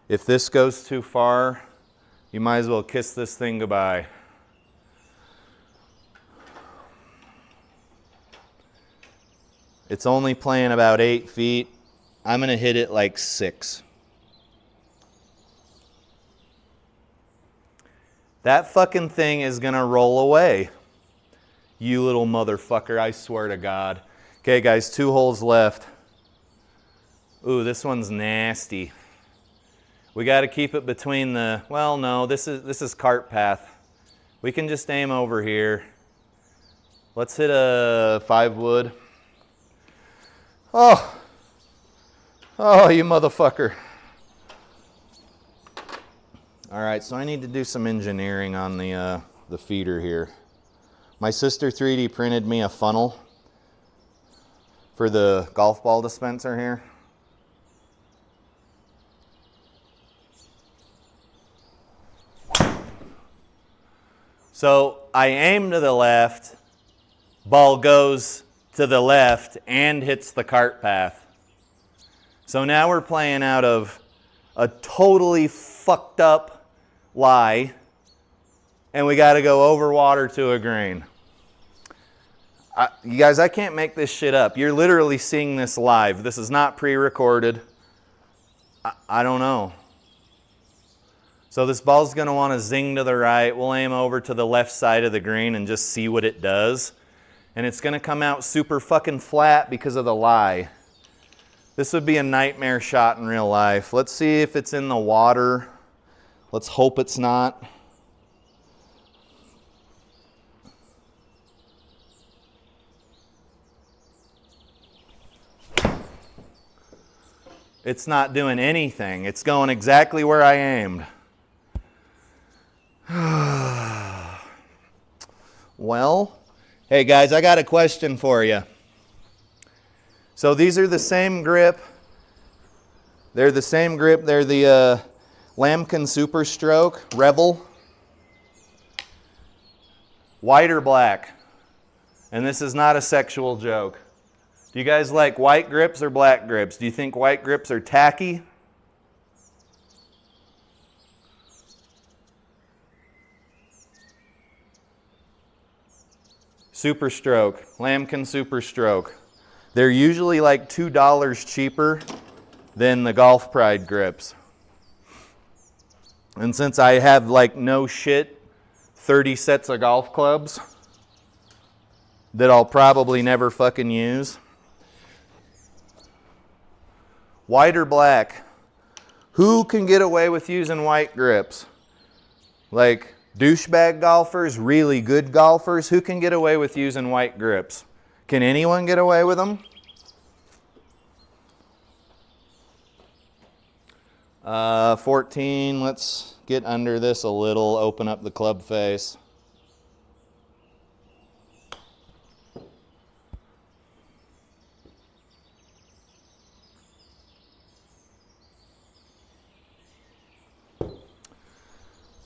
If this goes too far, you might as well kiss this thing goodbye. It's only playing about 8 feet. I'm gonna hit it like 6. That fucking thing is gonna roll away. You little motherfucker, I swear to God. Okay, guys, 2 holes left. Ooh, this one's nasty. We got to keep it between the, well, no, this is cart path. We can just aim over here. Let's hit a 5 wood. Oh, you motherfucker. All right, so I need to do some engineering on the feeder here. My sister 3D printed me a funnel for the golf ball dispenser here. So I aim to the left, ball goes to the left and hits the cart path. So now we're playing out of a totally fucked up lie, and we got to go over water to a green. You guys, I can't make this shit up. You're literally seeing this live. This is not pre-recorded. I don't know. So this ball's going to want to zing to the right. We'll aim over to the left side of the green and just see what it does. And it's going to come out super fucking flat because of the lie. This would be a nightmare shot in real life. Let's see if it's in the water. Let's hope it's not. It's not doing anything. It's going exactly where I aimed. Well, hey guys, I got a question for you. So these are the same grip. They're the same grip. They're the Lamkin Super Stroke Rebel. White or black? And this is not a sexual joke. Do you guys like white grips or black grips? Do you think white grips are tacky? Super Stroke, Lamkin Super Stroke. They're usually like $2 cheaper than the Golf Pride grips. And since I have like no shit 30 sets of golf clubs that I'll probably never fucking use. White or black? Who can get away with using white grips? Like douchebag golfers, really good golfers, who can get away with using white grips? Can anyone get away with them? 14, let's get under this a little, open up the club face.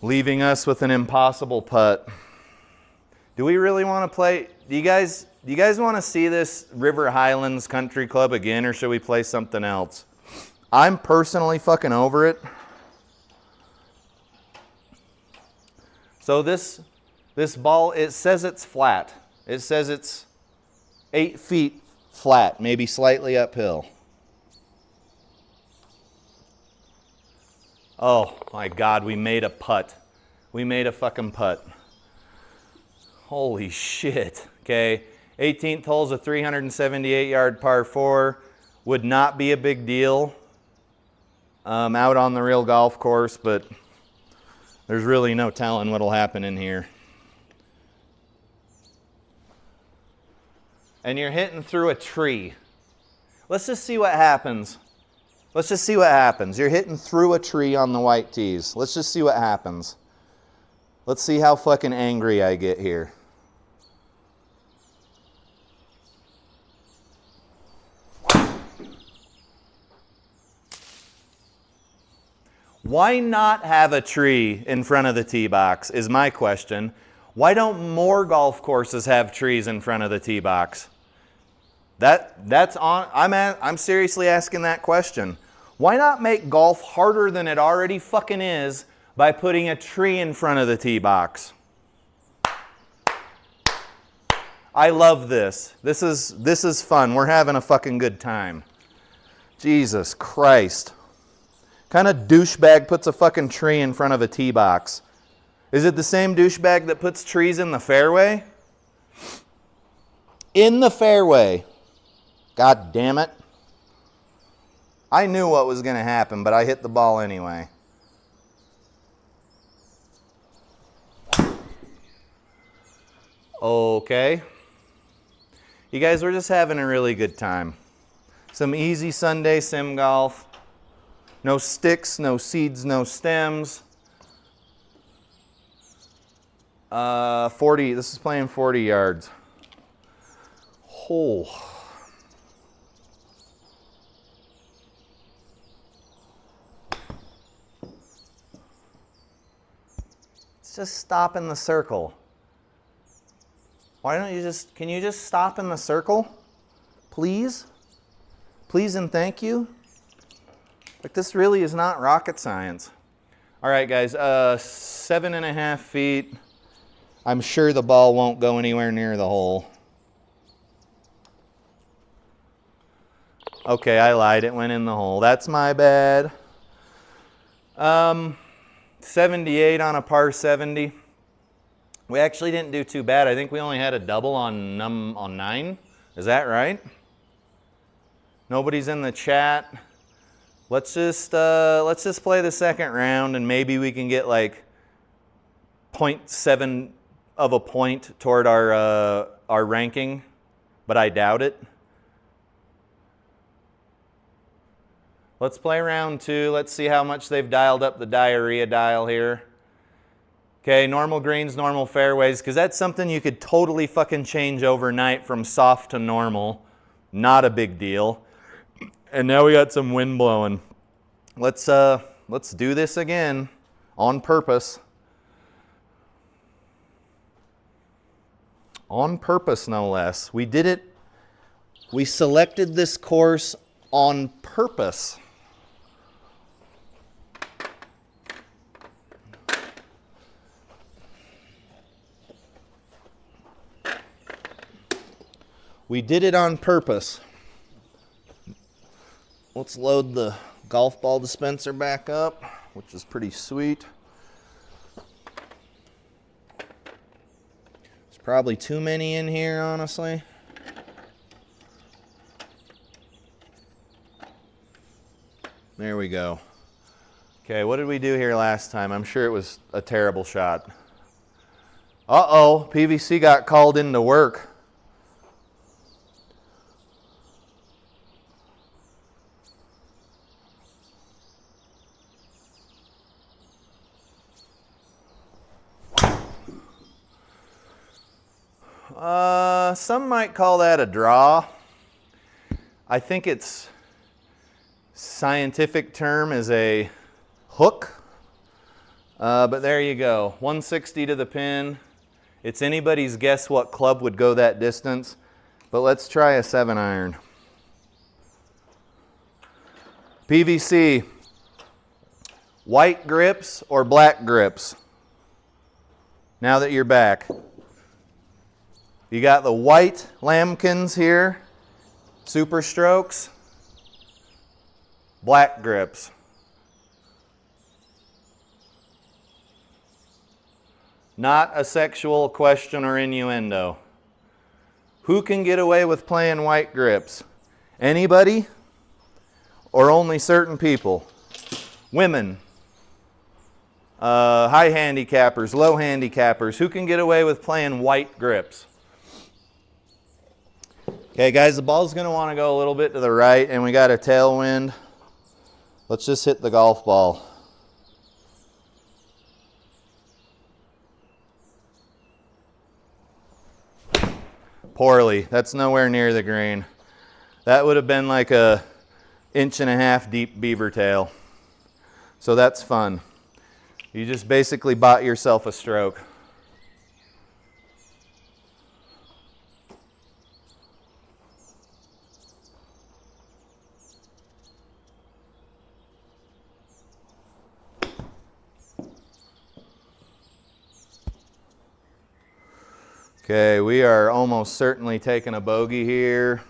Leaving us with an impossible putt. Do we really want to play? Do you guys want to see this River Highlands Country Club again, or should we play something else? I'm personally fucking over it. So this ball, it says it's flat. It says it's 8 feet flat, maybe slightly uphill. Oh my God, we made a putt. We made a fucking putt. Holy shit. Okay, 18th hole's a 378-yard par 4. Would not be a big deal out on the real golf course, but there's really no telling what'll happen in here. and you're hitting through a tree. Let's just see what happens. Let's just see what happens. You're hitting through a tree on the white tees. Let's just see what happens. Let's see how fucking angry I get here. Why not have a tree in front of the tee box is my question. Why don't more golf courses have trees in front of the tee box? I'm seriously asking that question. Why not make golf harder than it already fucking is by putting a tree in front of the tee box? I love this. This is fun. We're having a fucking good time. Jesus Christ. What kind of douchebag puts a fucking tree in front of a tee box? Is it the same douchebag that puts trees in the fairway? In the fairway. God damn it. I knew what was going to happen, but I hit the ball anyway. Okay. You guys, we're just having a really good time. Some easy Sunday sim golf. No sticks, no seeds, no stems. 40, this is playing 40 yards. Oh. Let's just stop in the circle. Why don't you just, can you just stop in the circle? Please? Please and thank you. Like, this really is not rocket science. All right, guys, 7.5 feet. I'm sure the ball won't go anywhere near the hole. Okay, I lied. It went in the hole. That's my bad. 78 on a par 70. We actually didn't do too bad. I think we only had a double on 9. Is that right? Nobody's in the chat. Let's just play the second round, and maybe we can get like 0.7 of a point toward our ranking, but I doubt it. Let's play round 2. Let's see how much they've dialed up the diarrhea dial here. Okay, normal greens, normal fairways, because that's something you could totally fucking change overnight from soft to normal. Not a big deal. And now we got some wind blowing. Let's do this again on purpose. On purpose, no less. We did it. We selected this course on purpose. We did it on purpose. Let's load the golf ball dispenser back up, which is pretty sweet. There's probably too many in here, honestly. There we go. Okay, what did we do here last time? I'm sure it was a terrible shot. Uh-oh, PVC got called into work. Some might call that a draw. I think its scientific term is a hook. But there you go, 160 to the pin. It's anybody's guess what club would go that distance, but let's try a 7-iron. PVC, white grips or black grips? Now that you're back. You got the white lambkins here, super strokes, black grips. Not a sexual question or innuendo. Who can get away with playing white grips? Anybody? Or only certain people? Women, high handicappers, low handicappers. Who can get away with playing white grips? Okay, guys, the ball's going to want to go a little bit to the right, and we got a tailwind. Let's just hit the golf ball. Poorly. That's nowhere near the green. That would have been like a 1.5 inch deep beaver tail. So that's fun. You just basically bought yourself a stroke. Okay, we are almost certainly taking a bogey here.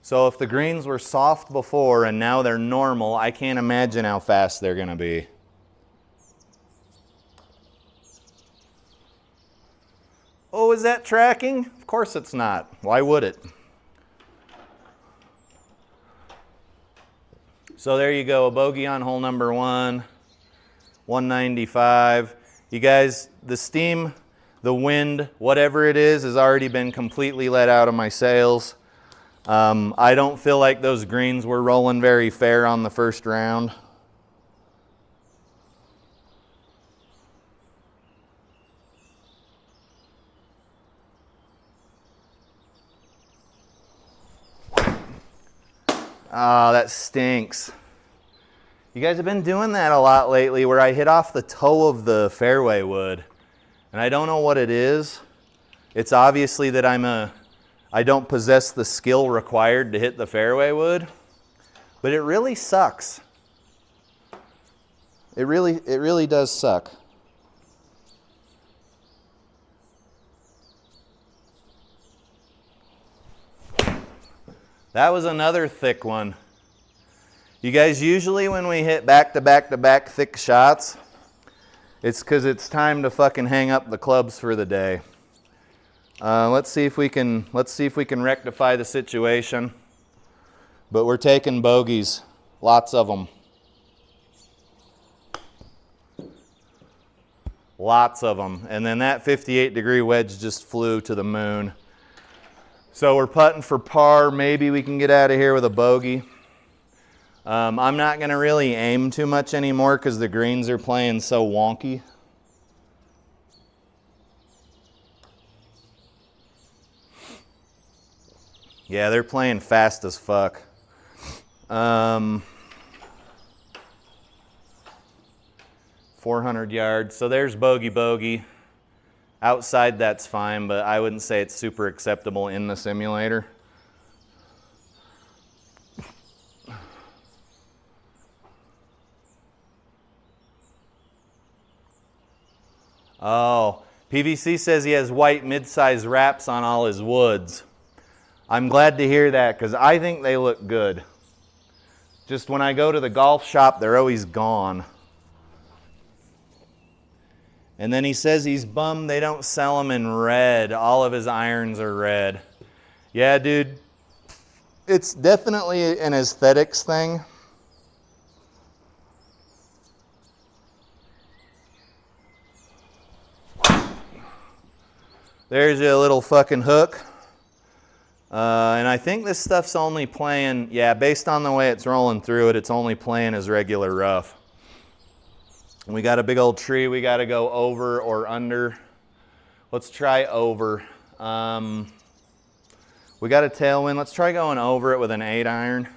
So if the greens were soft before and now they're normal, I can't imagine how fast they're going to be. Oh, is that tracking? Of course it's not. Why would it? So there you go, a bogey on hole number 1. 195. You guys, the steam, the wind, whatever it is, has already been completely let out of my sails. I don't feel like those greens were rolling very fair on the first round. Ah, that stinks. You guys have been doing that a lot lately where I hit off the toe of the fairway wood. And I don't know what it is. It's obviously that I don't possess the skill required to hit the fairway wood. But it really sucks. It really does suck. That was another thick one. You guys, usually when we hit back-to-back-to-back thick shots, it's because it's time to fucking hang up the clubs for the day. Let's see if we can rectify the situation. But we're taking bogeys, lots of them. Lots of them. And then that 58-degree wedge just flew to the moon. So we're putting for par. Maybe we can get out of here with a bogey. I'm not going to really aim too much anymore because the greens are playing so wonky. Yeah, they're playing fast as fuck. 400 yards. So there's bogey. Outside that's fine, but I wouldn't say it's super acceptable in the simulator. Oh, PVC says he has white mid-size wraps on all his woods. I'm glad to hear that because I think they look good. Just when I go to the golf shop, they're always gone. And then he says he's bummed they don't sell them in red. All of his irons are red. Yeah, dude, it's definitely an aesthetics thing. There's a little fucking hook. And I think this stuff's only playing, yeah, based on the way it's rolling through it, it's only playing as regular rough. We got a big old tree we got to go over or under. Let's try over. We got a tailwind. Let's try going over it with an 8-iron.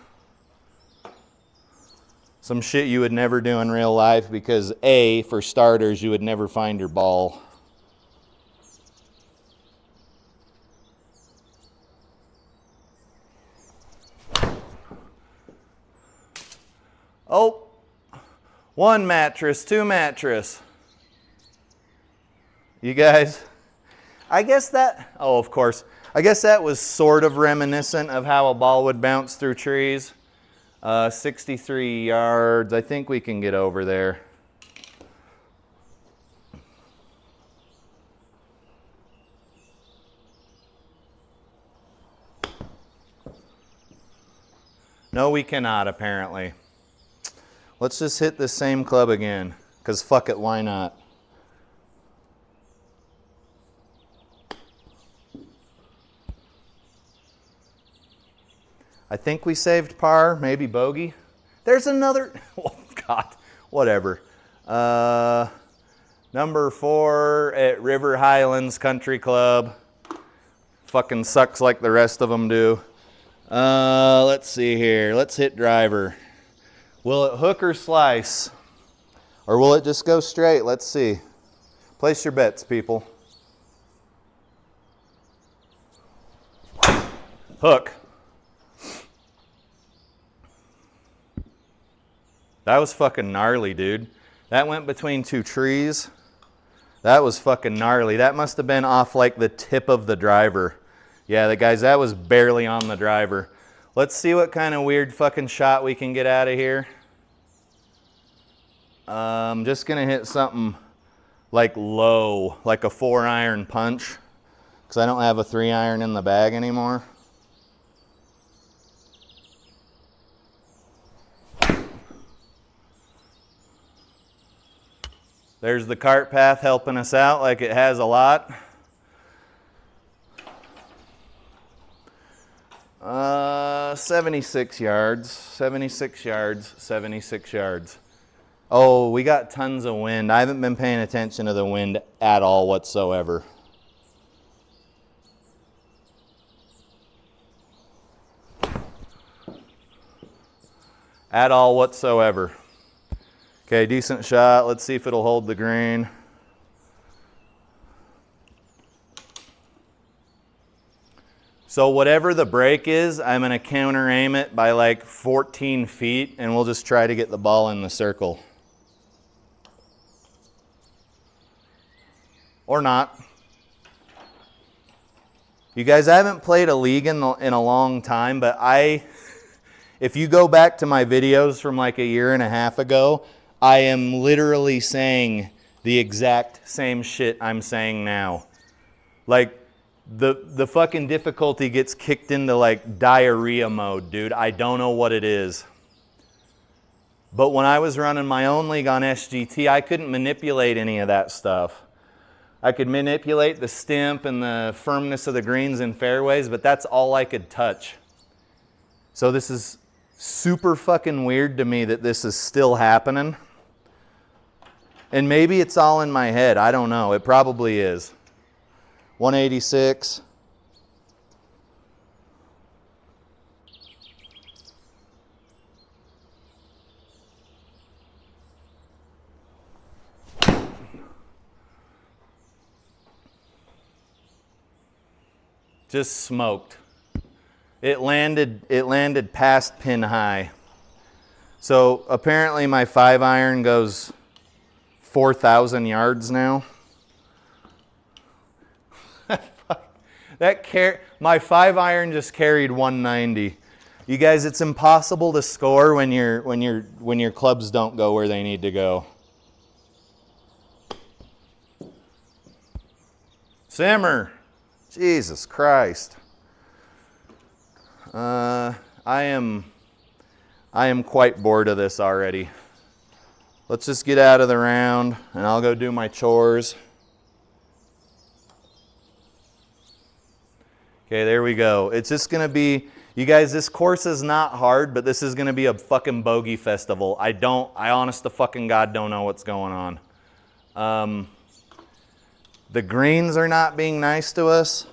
Some shit you would never do in real life because A, for starters, you would never find your ball. Oh, 1 mattress, 2 mattress. You guys, I guess that, oh, of course, I guess that was sort of reminiscent of how a ball would bounce through trees. 63 yards, I think we can get over there. No, we cannot, apparently. Let's just hit the same club again, because fuck it, why not? I think we saved par, maybe bogey. There's another, oh God, whatever. Number 4 at River Highlands Country Club. Fucking sucks like the rest of them do. Let's see here. Let's hit driver. Will it hook or slice? Or will it just go straight? Let's see. Place your bets, people. Hook. That was fucking gnarly, dude. That went between 2 trees. That was fucking gnarly. That must have been off like the tip of the driver. Yeah, guys, that was barely on the driver. Let's see what kind of weird fucking shot we can get out of here. I'm just gonna hit something like low, like a 4-iron punch, because I don't have a 3-iron in the bag anymore. There's the cart path helping us out like it has a lot. 76 yards, 76 yards, 76 yards. Oh, we got tons of wind. I haven't been paying attention to the wind at all whatsoever. At all whatsoever. Okay, decent shot. Let's see if it'll hold the green. So whatever the break is, I'm going to counter aim it by like 14 feet, and we'll just try to get the ball in the circle. Or not. You guys, I haven't played a league in a long time, but if you go back to my videos from like a year and a half ago, I am literally saying the exact same shit I'm saying now. Like, the fucking difficulty gets kicked into like diarrhea mode, dude. I don't know what it is. But when I was running my own league on SGT, I couldn't manipulate any of that stuff. I could manipulate the stimp and the firmness of the greens and fairways, but that's all I could touch. So this is super fucking weird to me that this is still happening. And maybe it's all in my head. I don't know. It probably is. 186. Just smoked. It landed past pin high. So apparently my 5-iron goes 4,000 yards now. My 5-iron just carried 190. You guys, it's impossible to score when your clubs don't go where they need to go. Simmer. Jesus Christ. I am quite bored of this already. Let's just get out of the round and I'll go do my chores. Okay, there we go. It's just gonna be, you guys, this course is not hard, but this is gonna be a fucking bogey festival. I honest to fucking God don't know what's going on. The greens are not being nice to us,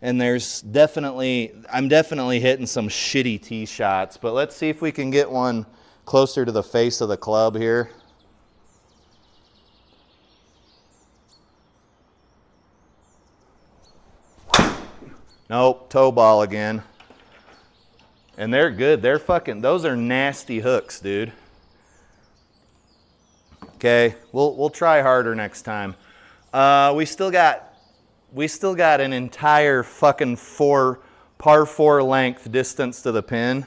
and I'm definitely hitting some shitty tee shots, but let's see if we can get one closer to the face of the club here. Nope, toe ball again. And they're good. They're fucking, those are nasty hooks, dude. Okay, we'll try harder next time. We still got an entire fucking par 4 length distance to the pin.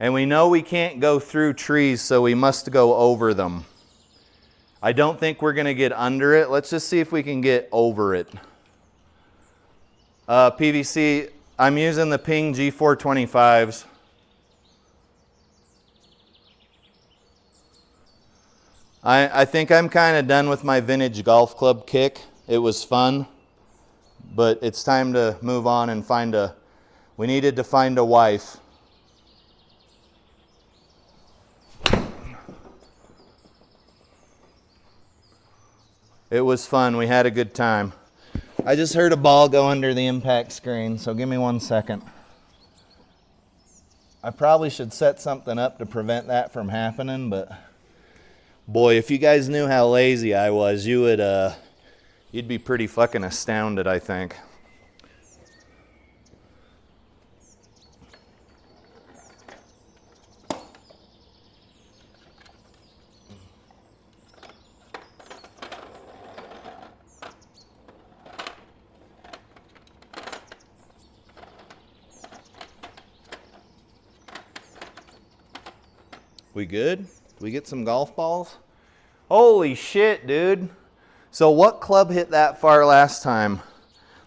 And we know we can't go through trees, so we must go over them. I don't think we're gonna get under it. Let's just see if we can get over it. PVC, I'm using the Ping G425s. I think I'm kind of done with my vintage golf club kick. It was fun, but it's time to move on and we needed to find a wife. It was fun. We had a good time. I just heard a ball go under the impact screen, so give me 1 second. I probably should set something up to prevent that from happening, but boy, if you guys knew how lazy I was, you would, you'd be pretty fucking astounded, I think. We good? Did we get some golf balls? Holy shit, dude. So what club hit that far last time?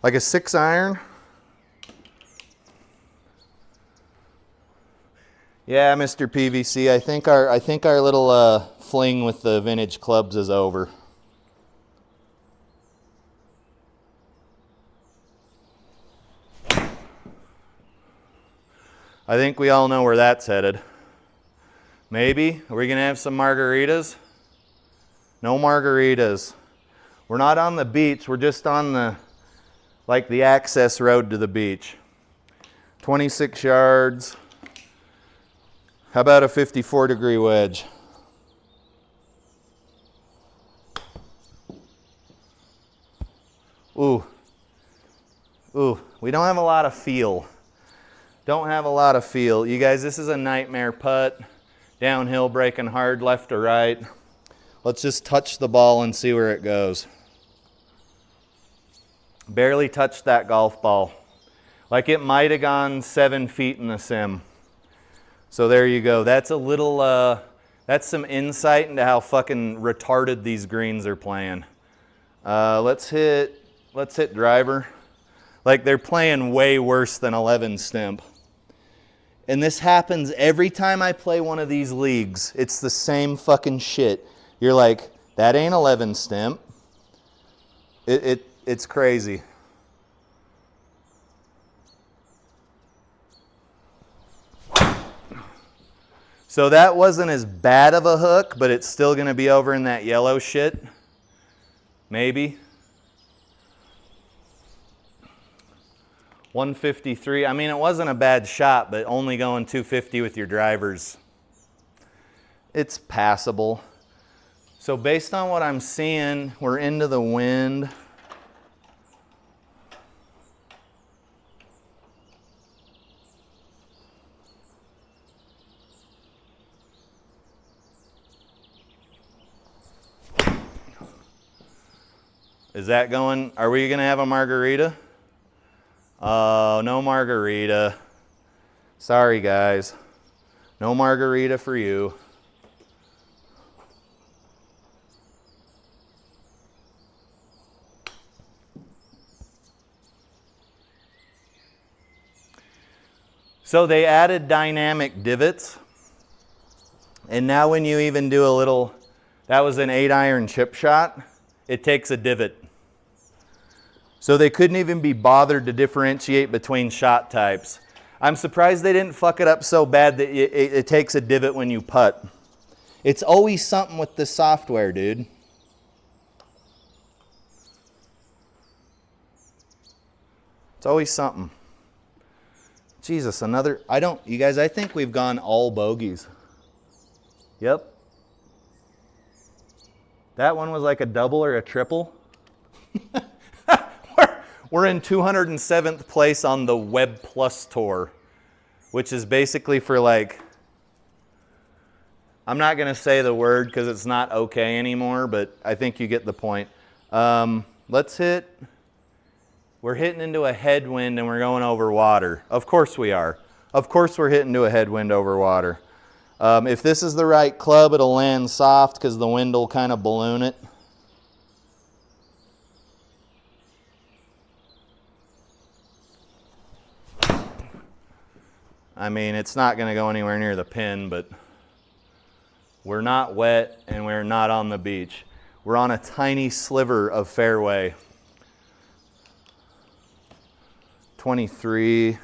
Like a 6-iron? Yeah, Mr. PVC, I think our little fling with the vintage clubs is over. I think we all know where that's headed. Maybe. Are we going to have some margaritas? No margaritas. We're not on the beach. We're just on the, like the access road to the beach. 26 yards. How about a 54-degree wedge? Ooh. Ooh. We don't have a lot of feel. Don't have a lot of feel. You guys, this is a nightmare putt. Downhill, breaking hard left to right. Let's just touch the ball and see where it goes. Barely touched that golf ball. Like it might have gone 7 feet in the sim. So there you go. That's a little, that's some insight into how fucking retarded these greens are playing. Let's hit driver. Like they're playing way worse than 11 stimp. And this happens every time I play one of these leagues. It's the same fucking shit. You're like, that ain't 11 stimp. It's crazy. So that wasn't as bad of a hook, but it's still going to be over in that yellow shit. Maybe. 153. I mean, it wasn't a bad shot, but only going 250 with your drivers, it's passable. So based on what I'm seeing, we're into the wind. Is that going? Are we going to have a margarita? Oh, no margarita. Sorry, guys. No margarita for you. So they added dynamic divots. And now when you even do a little, that was an 8-iron chip shot, it takes a divot. So they couldn't even be bothered to differentiate between shot types. I'm surprised they didn't fuck it up so bad that it takes a divot when you putt. It's always something with the software, dude. It's always something. Jesus, another, you guys, I think we've gone all bogeys. Yep. That one was like a double or a triple. We're in 207th place on the Web Plus Tour, which is basically for like, I'm not going to say the word because it's not okay anymore, but I think you get the point. Let's hit, we're hitting into a headwind and we're going over water. Of course we are. Of course we're hitting to a headwind over water. If this is the right club, it'll land soft because the wind will kind of balloon it. I mean, it's not going to go anywhere near the pin, but we're not wet and we're not on the beach. We're on a tiny sliver of fairway. 23.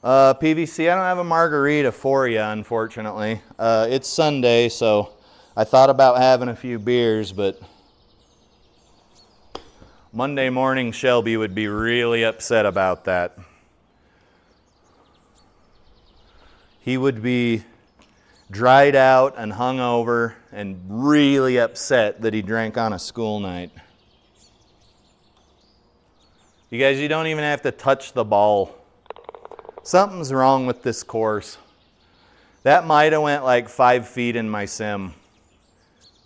PVC, I don't have a margarita for you, unfortunately. It's Sunday, so I thought about having a few beers, but Monday morning Shelby would be really upset about that. He would be dried out and hungover and really upset that he drank on a school night. You guys, you don't even have to touch the ball. Something's wrong with this course. That might have went like 5 feet in my sim.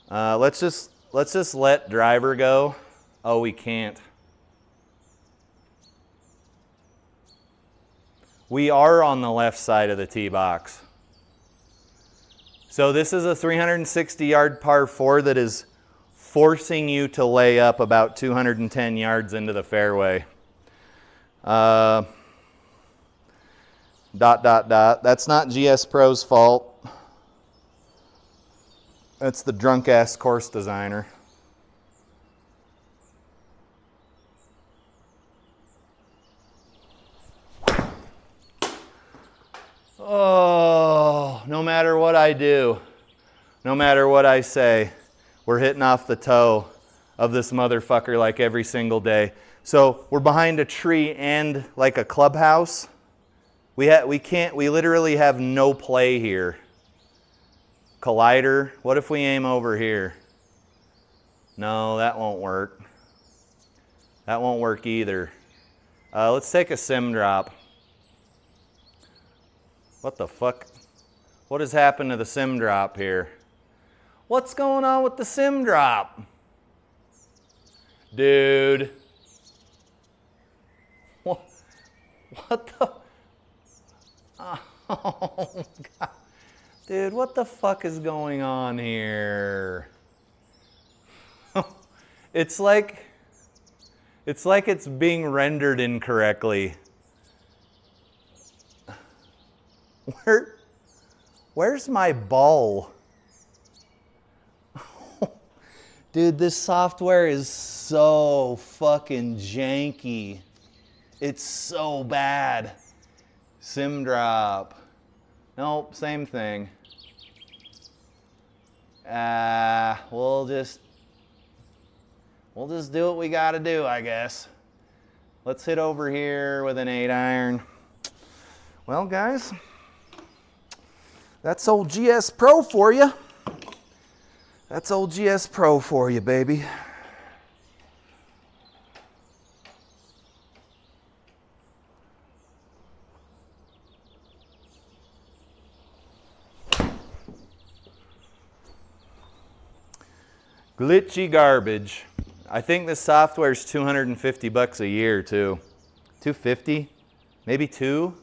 Let's just let driver go. Oh, we can't. We are on the left side of the tee box. So this is a 360-yard par 4 that is forcing you to lay up about 210 yards into the fairway. That's not GSPro's fault. That's the drunk-ass course designer. Oh, no matter what I do, no matter what I say, we're hitting off the toe of this motherfucker like every single day. So we're behind a tree and like a clubhouse. We literally have no play here. Collider, what if we aim over here? No, that won't work. That won't work either. Let's take a sim drop. What the fuck? What has happened to the sim drop here? What's going on with the sim drop? Dude. What the? Oh, God. Dude, what the fuck is going on here? It's like it's being rendered incorrectly. Where's my ball? Dude, this software is so fucking janky. It's so bad. Sim drop. Nope, same thing. We'll just do what we gotta do, I guess. Let's hit over here with an 8-iron. Well, guys, that's old GSPro for you. That's old GSPro for you, baby. Glitchy garbage. I think this software is $250 a year too. 250? Maybe 2?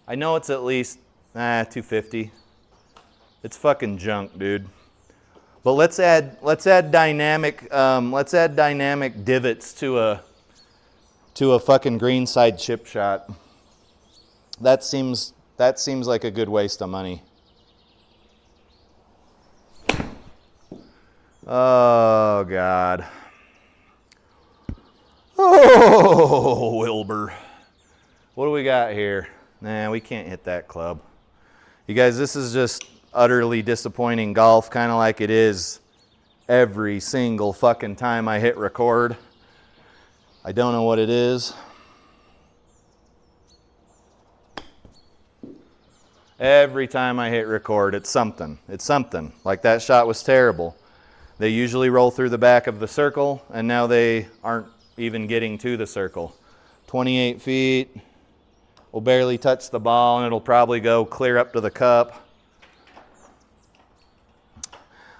I know it's at least $250. It's fucking junk, dude. But let's add dynamic divots to a fucking greenside chip shot. That seems like a good waste of money. Oh, God. Oh, Wilbur. What do we got here? Nah, we can't hit that club. You guys, this is just utterly disappointing golf, kind of like it is every single fucking time I hit record. I don't know what it is. Every time I hit record, it's something. It's something. Like that shot was terrible. They usually roll through the back of the circle, and now they aren't even getting to the circle. 28 feet. We'll barely touch the ball, and it'll probably go clear up to the cup.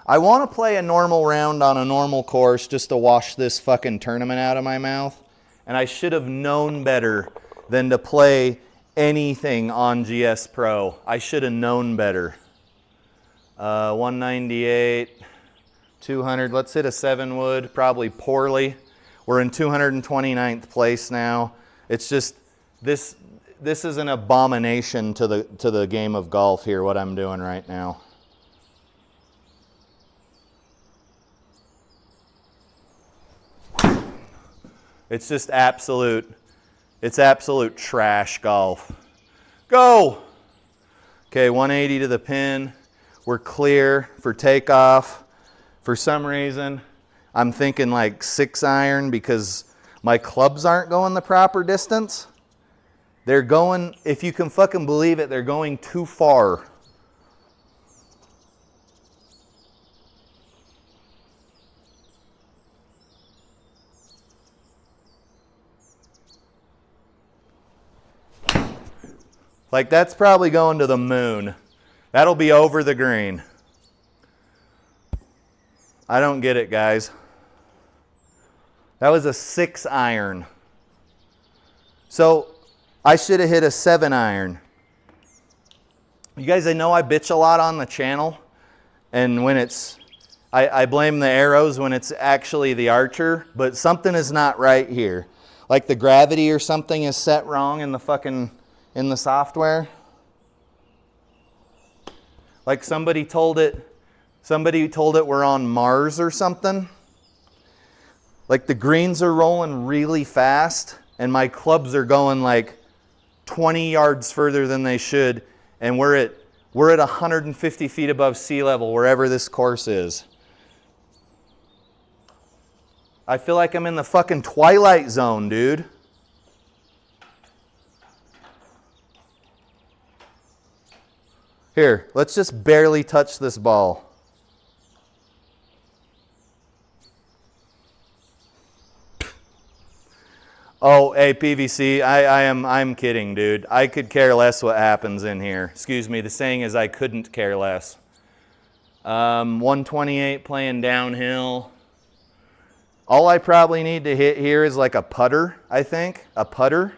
I want to play a normal round on a normal course just to wash this fucking tournament out of my mouth. And I should have known better than to play anything on GSPro. I should have known better. 198. 200, let's hit a 7-wood, probably poorly. We're in 229th place now. It's just, this is an abomination to the game of golf here, what I'm doing right now. It's just absolute trash golf. Go! Okay, 180 to the pin. we're clear for takeoff. For some reason, I'm thinking like 6 iron because my clubs aren't going the proper distance. They're going, if you can fucking believe it, they're going too far. Like that's probably going to the moon. That'll be over the green. I don't get it, guys. That was a 6 iron. So I should have hit a 7 iron. You guys, I know I bitch a lot on the channel. And when it's, I blame the arrows when it's actually the archer. But something is not right here. Like the gravity or something is set wrong in the fucking, in the software. Like somebody told it we're on Mars or something. Like the greens are rolling really fast and my clubs are going like 20 yards further than they should, and we're at 150 feet above sea level wherever this course is. I feel like I'm in the fucking Twilight Zone, dude. Here, let's just barely touch this ball. Oh, hey, PVC, I'm kidding, dude. I could care less what happens in here. Excuse me, the saying is I couldn't care less. 128 playing downhill. All I probably need to hit here is like a putter, I think. A putter,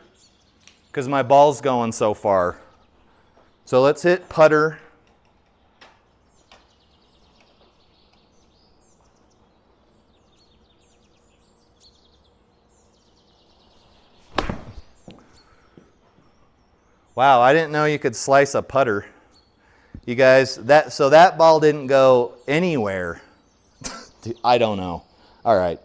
because my ball's going so far. So let's hit putter. Wow, I didn't know you could slice a putter. You guys, so that ball didn't go anywhere. I don't know. All right.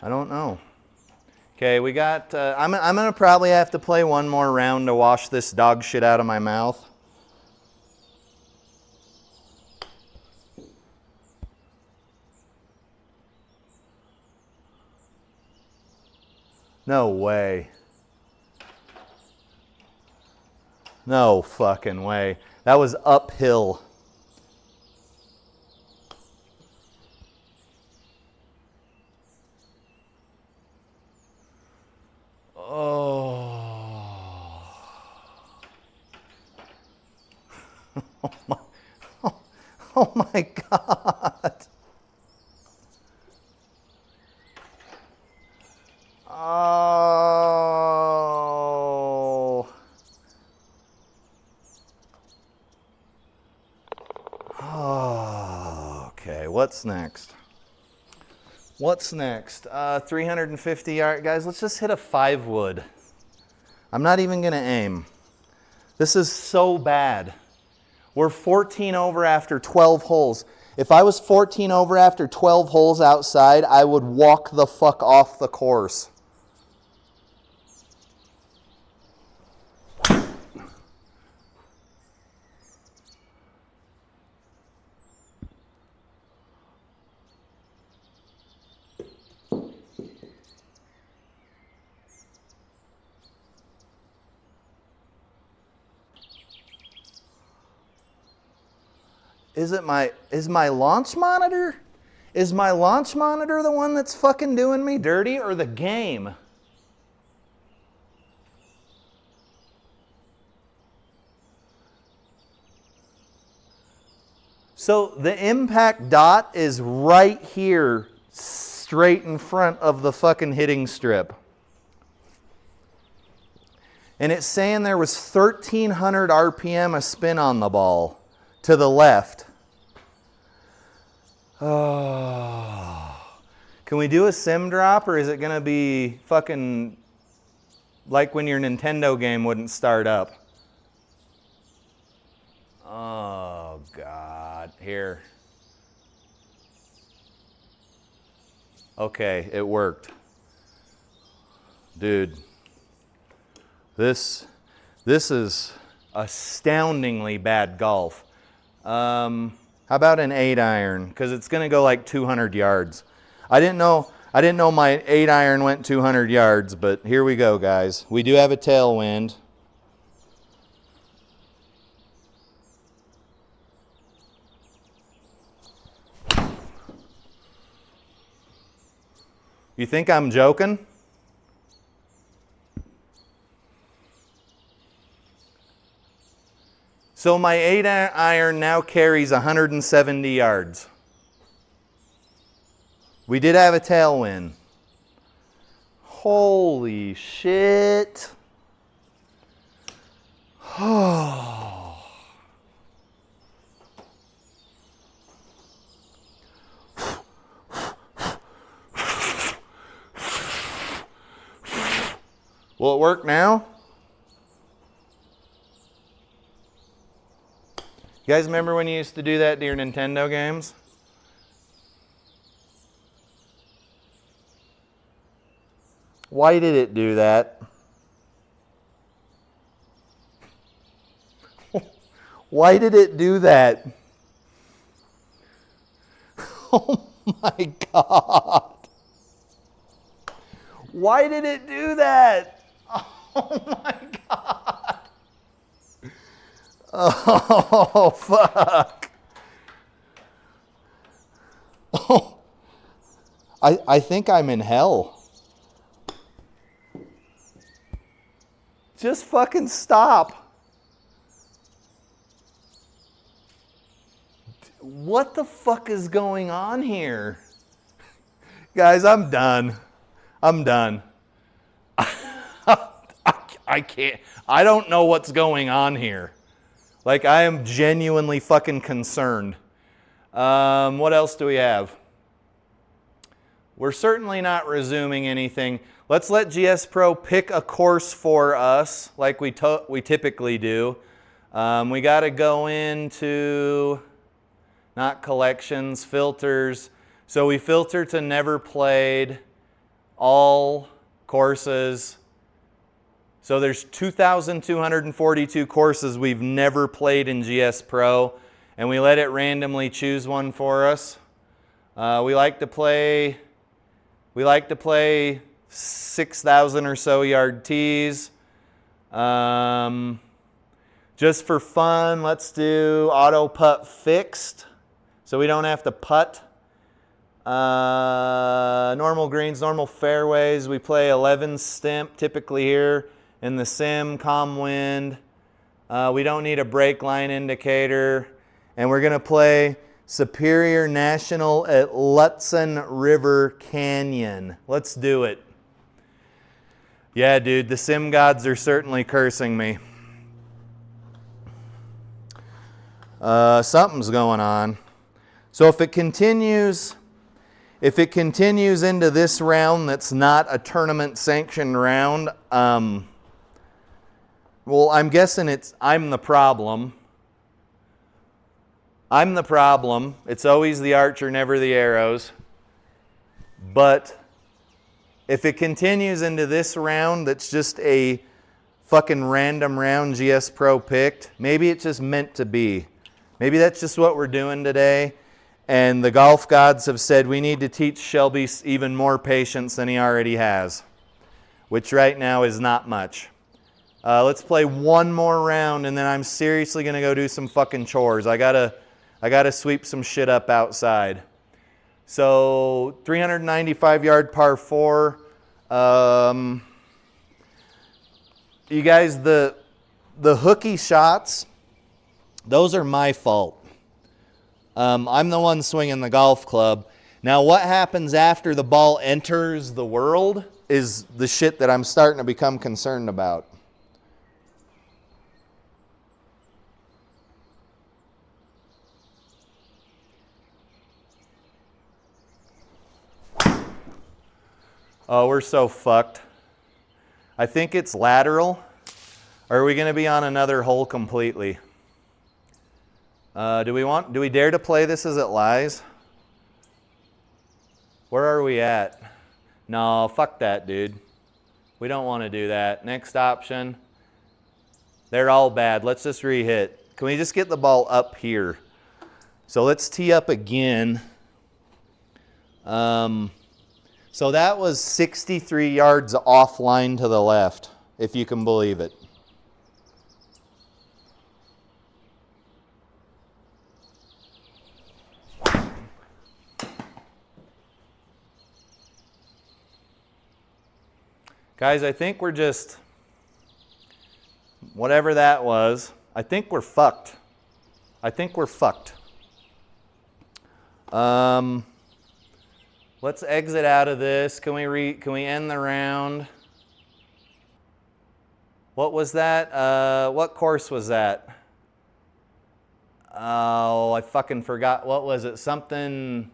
I don't know. Okay, we got, I'm going to probably have to play one more round to wash this dog shit out of my mouth. No way. No fucking way. That was uphill. Oh. Oh my, oh my God. Oh. Oh. Okay, what's next? What's next? 350 yard. Guys, let's just hit a 5 wood. I'm not even going to aim. This is so bad. We're 14 over after 12 holes. If I was 14 over after 12 holes outside, I would walk the fuck off the course. Is my launch monitor? Is my launch monitor the one that's fucking doing me dirty, or the game? So the impact dot is right here, straight in front of the fucking hitting strip. And it's saying there was 1,300 RPM a spin on the ball to the left. Oh. Can we do a sim drop, or is it going to be fucking like when your Nintendo game wouldn't start up? Oh, God. Here. Okay, it worked. Dude. This is astoundingly bad golf. How about an 8-iron? Because it's going to go like 200 yards. I didn't know my 8-iron went 200 yards, but here we go, guys. We do have a tailwind. You think I'm joking? So my 8-iron now carries 170 yards. We did have a tailwind. Holy shit. Oh. Will it work now? You guys remember when you used to do that to your Nintendo games? Why did it do that? Why did it do that? Oh my God. Why did it do that? Oh my God. Oh, fuck. Oh, I think I'm in hell. Just fucking stop. What the fuck is going on here? Guys, I'm done. I'm done. I can't. I don't know what's going on here. Like, I am genuinely fucking concerned. What else do we have? We're certainly not resuming anything. Let's let GSPro pick a course for us like we typically do. We got to go into, not collections, filters. So we filter to never played, all courses. So there's 2,242 courses we've never played in GSPro, and we let it randomly choose one for us. We like to play 6,000 or so yard tees. Just for fun, let's do auto putt fixed, so we don't have to putt. Normal greens, normal fairways. We play 11 stimp typically here in the sim, calm wind. We don't need a brake line indicator. And we're gonna play Superior National at Lutsen River Canyon. Let's do it. Yeah, dude, the sim gods are certainly cursing me. Something's going on. So if it continues into this round that's not a tournament sanctioned round, well, I'm guessing I'm the problem. I'm the problem. It's always the archer, never the arrows. But if it continues into this round that's just a fucking random round GSPro picked, maybe it's just meant to be. Maybe that's just what we're doing today. And the golf gods have said we need to teach Shelby even more patience than he already has, which right now is not much. Let's play one more round, and then I'm seriously gonna go do some fucking chores. I gotta sweep some shit up outside. So 395 yard par 4. You guys, the hooky shots, those are my fault. I'm the one swinging the golf club. Now what happens after the ball enters the world is the shit that I'm starting to become concerned about. Oh, we're so fucked. I think it's lateral. Or are we going to be on another hole completely? Do we dare to play this as it lies? Where are we at? No, fuck that, dude. We don't want to do that. Next option. They're all bad. Let's just re-hit. Can we just get the ball up here? So let's tee up again. So that was 63 yards offline to the left, if you can believe it. Guys, I think we're just, whatever that was, I think we're fucked. I think we're fucked. Let's exit out of this. Can we end the round? What was that? What course was that? Oh, I fucking forgot. What was it? Something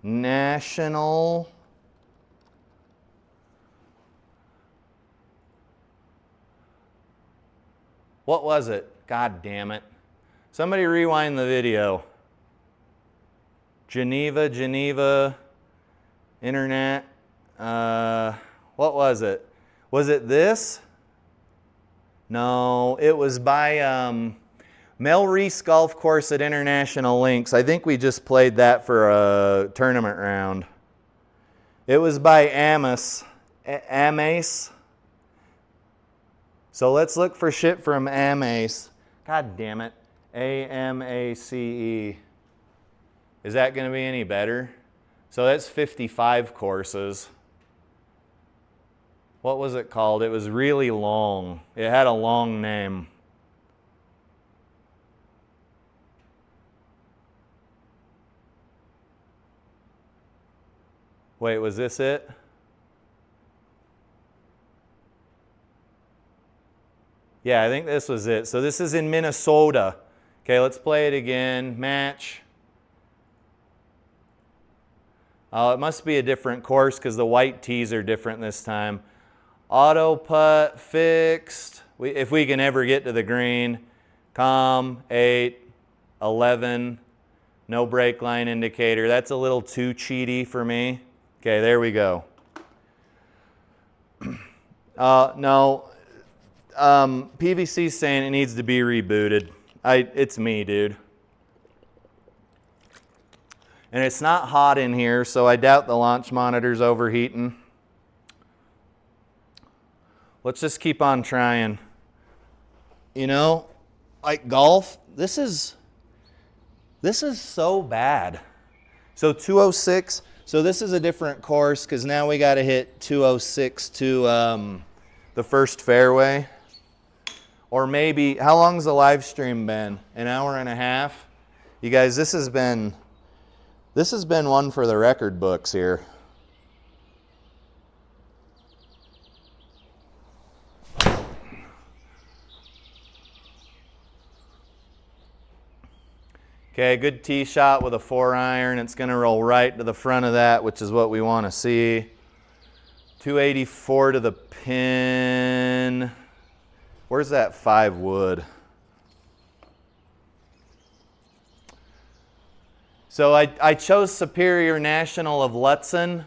national. What was it? God damn it. Somebody rewind the video. Geneva, Internet. What was it? Was it this? No, it was by Mel Reese Golf Course at International Links. I think we just played that for a tournament round. It was by Amace. So let's look for shit from Amace. God damn it. AMACE. Is that going to be any better? So that's 55 courses. What was it called? It was really long. It had a long name. Wait, was this it? Yeah, I think this was it. So this is in Minnesota. Okay, let's play it again. Match. Oh, it must be a different course because the white tees are different this time. Auto putt, fixed. If we can ever get to the green. Calm, 8, 11. No brake line indicator. That's a little too cheaty for me. Okay, there we go. No. PVC's saying it needs to be rebooted. It's me, dude. And it's not hot in here, so I doubt the launch monitor's overheating. Let's just keep on trying. You know, like golf, this is so bad. So 206, so this is a different course because now we got to hit 206 to the first fairway. Or maybe, how long's the live stream been? An hour and a half? You guys, this has been one for the record books here. Okay, good tee shot with a 4-iron. It's going to roll right to the front of that, which is what we want to see. 284 to the pin. Where's that 5 wood? So I chose Superior National of Lutzen,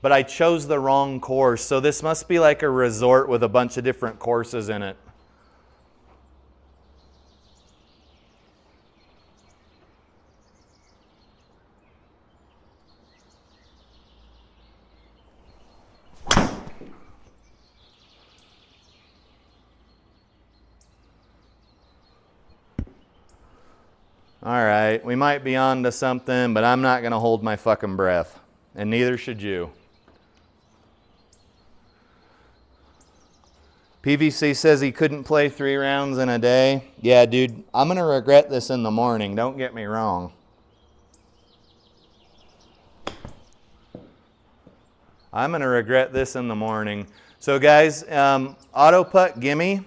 but I chose the wrong course. So this must be like a resort with a bunch of different courses in it. All right, we might be on to something, but I'm not going to hold my fucking breath, and neither should you. PVC says he couldn't play 3 rounds in a day. Yeah, dude, I'm going to regret this in the morning. Don't get me wrong. I'm going to regret this in the morning. So, guys, auto putt gimme.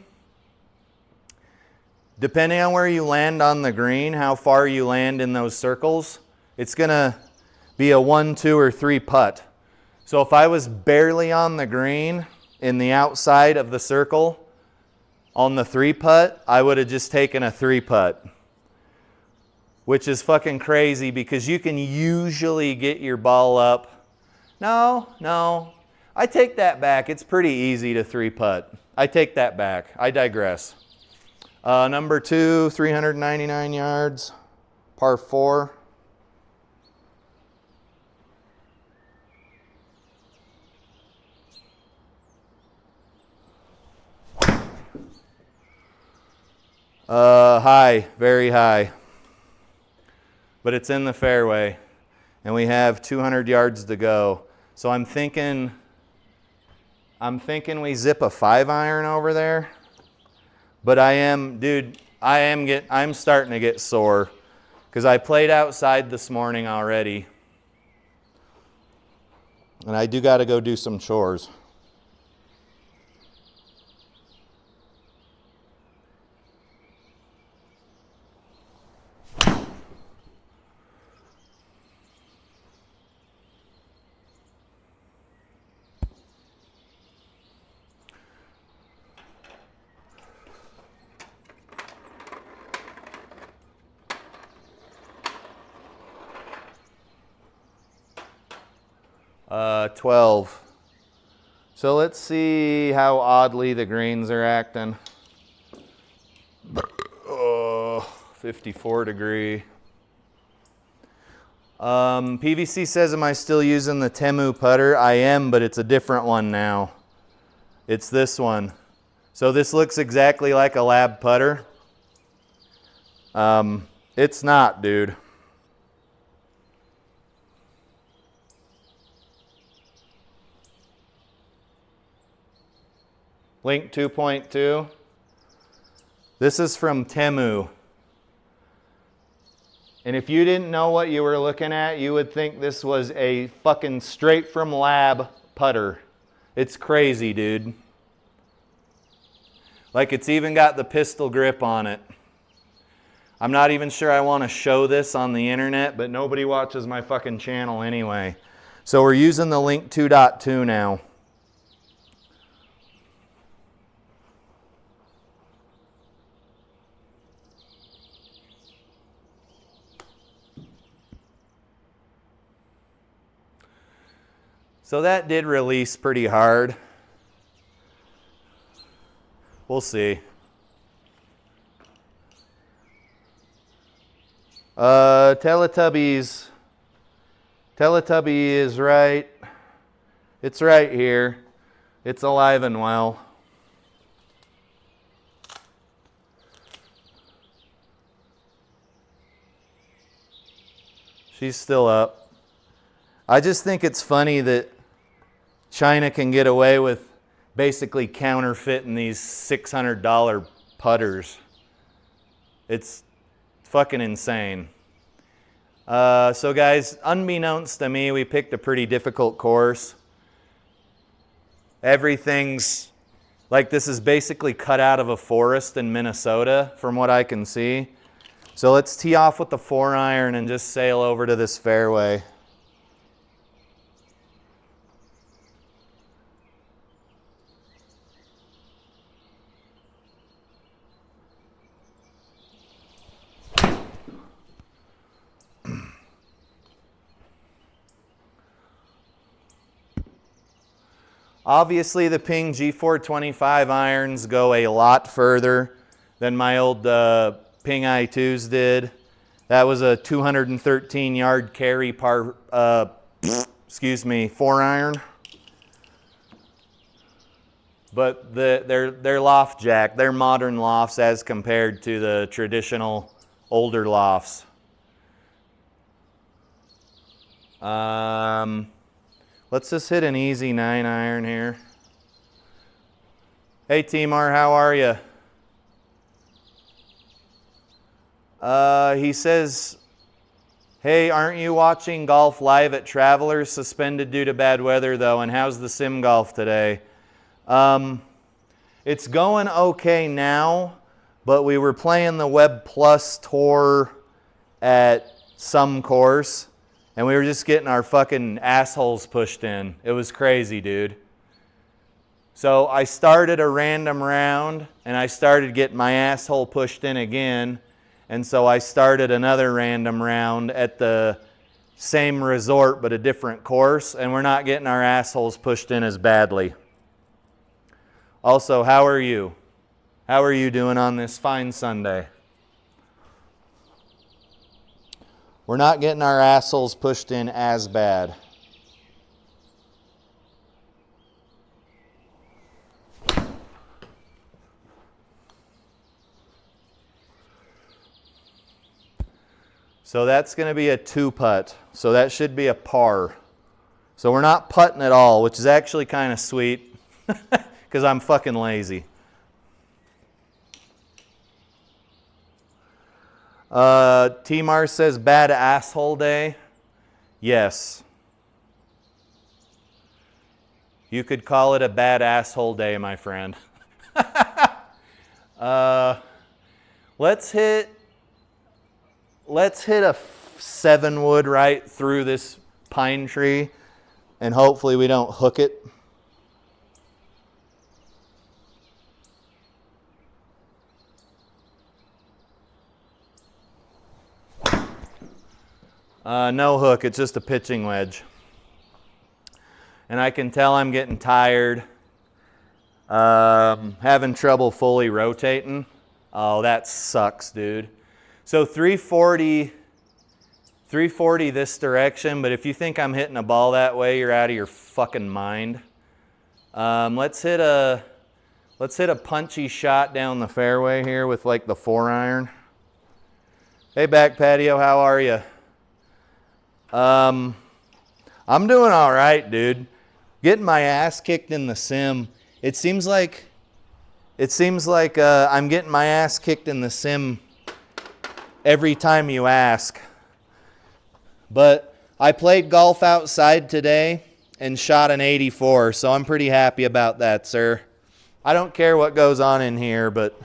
Depending on where you land on the green, how far you land in those circles, it's going to be a 1, 2, or 3 putt. So if I was barely on the green in the outside of the circle on the 3 putt, I would have just taken a 3 putt. Which is fucking crazy because you can usually get your ball up. No, I take that back. It's pretty easy to 3 putt. I take that back. I digress. Number 2, 399 yards, par 4. High, very high. But it's in the fairway, and we have 200 yards to go. So I'm thinking we zip a 5-iron over there. But I'm starting to get sore because I played outside this morning already. And I do got to go do some chores. Uh, 12. So let's see how oddly the greens are acting. Oh, 54 degree. PVC says, am I still using the Temu putter? I am, but it's a different one now. It's this one. So this looks exactly like a lab putter. It's not, dude. Link 2.2. This is from Temu. And if you didn't know what you were looking at, you would think this was a fucking straight from lab putter. It's crazy, dude. Like, it's even got the pistol grip on it. I'm not even sure I want to show this on the internet, but nobody watches my fucking channel anyway. So we're using the Link 2.2 now. So that did release pretty hard. We'll see. Teletubby is right. It's right here. It's alive and well. She's still up. I just think it's funny that China can get away with basically counterfeiting these $600 putters. It's fucking insane. So guys, unbeknownst to me, we picked a pretty difficult course. Everything's like, this is basically cut out of a forest in Minnesota from what I can see. So let's tee off with the 4-iron and just sail over to this fairway. Obviously, the Ping G425 irons go a lot further than my old Ping i2s did. That was a 213 yard carry 4-iron. But they're loft jack. They're modern lofts as compared to the traditional older lofts. Let's just hit an easy 9-iron here. Hey Timar, how are you? He says, hey, aren't you watching golf live at Travelers? Suspended due to bad weather though, and how's the sim golf today? It's going okay now, but we were playing the Web Plus tour at some course, and we were just getting our fucking assholes pushed in. It was crazy, dude. So I started a random round, and I started getting my asshole pushed in again, and so I started another random round at the same resort but a different course, and we're not getting our assholes pushed in as badly. Also, how are you? How are you doing on this fine Sunday? We're not getting our assholes pushed in as bad. So that's going to be a 2-putt. So that should be a par. So we're not putting at all, which is actually kind of sweet because I'm fucking lazy. T-Mar says bad asshole day. Yes. You could call it a bad asshole day, my friend. Let's hit a 7-wood right through this pine tree, and hopefully we don't hook it. No hook, it's just a pitching wedge. And I can tell I'm getting tired. Having trouble fully rotating. Oh, that sucks, dude. So 340 this direction, but if you think I'm hitting a ball that way, you're out of your fucking mind. Let's hit a punchy shot down the fairway here with like the 4-iron. Hey, back patio, how are you? I'm doing all right, dude. Getting my ass kicked in the sim. It seems like I'm getting my ass kicked in the sim every time you ask. But I played golf outside today and shot an 84, so I'm pretty happy about that, sir. I don't care what goes on in here, but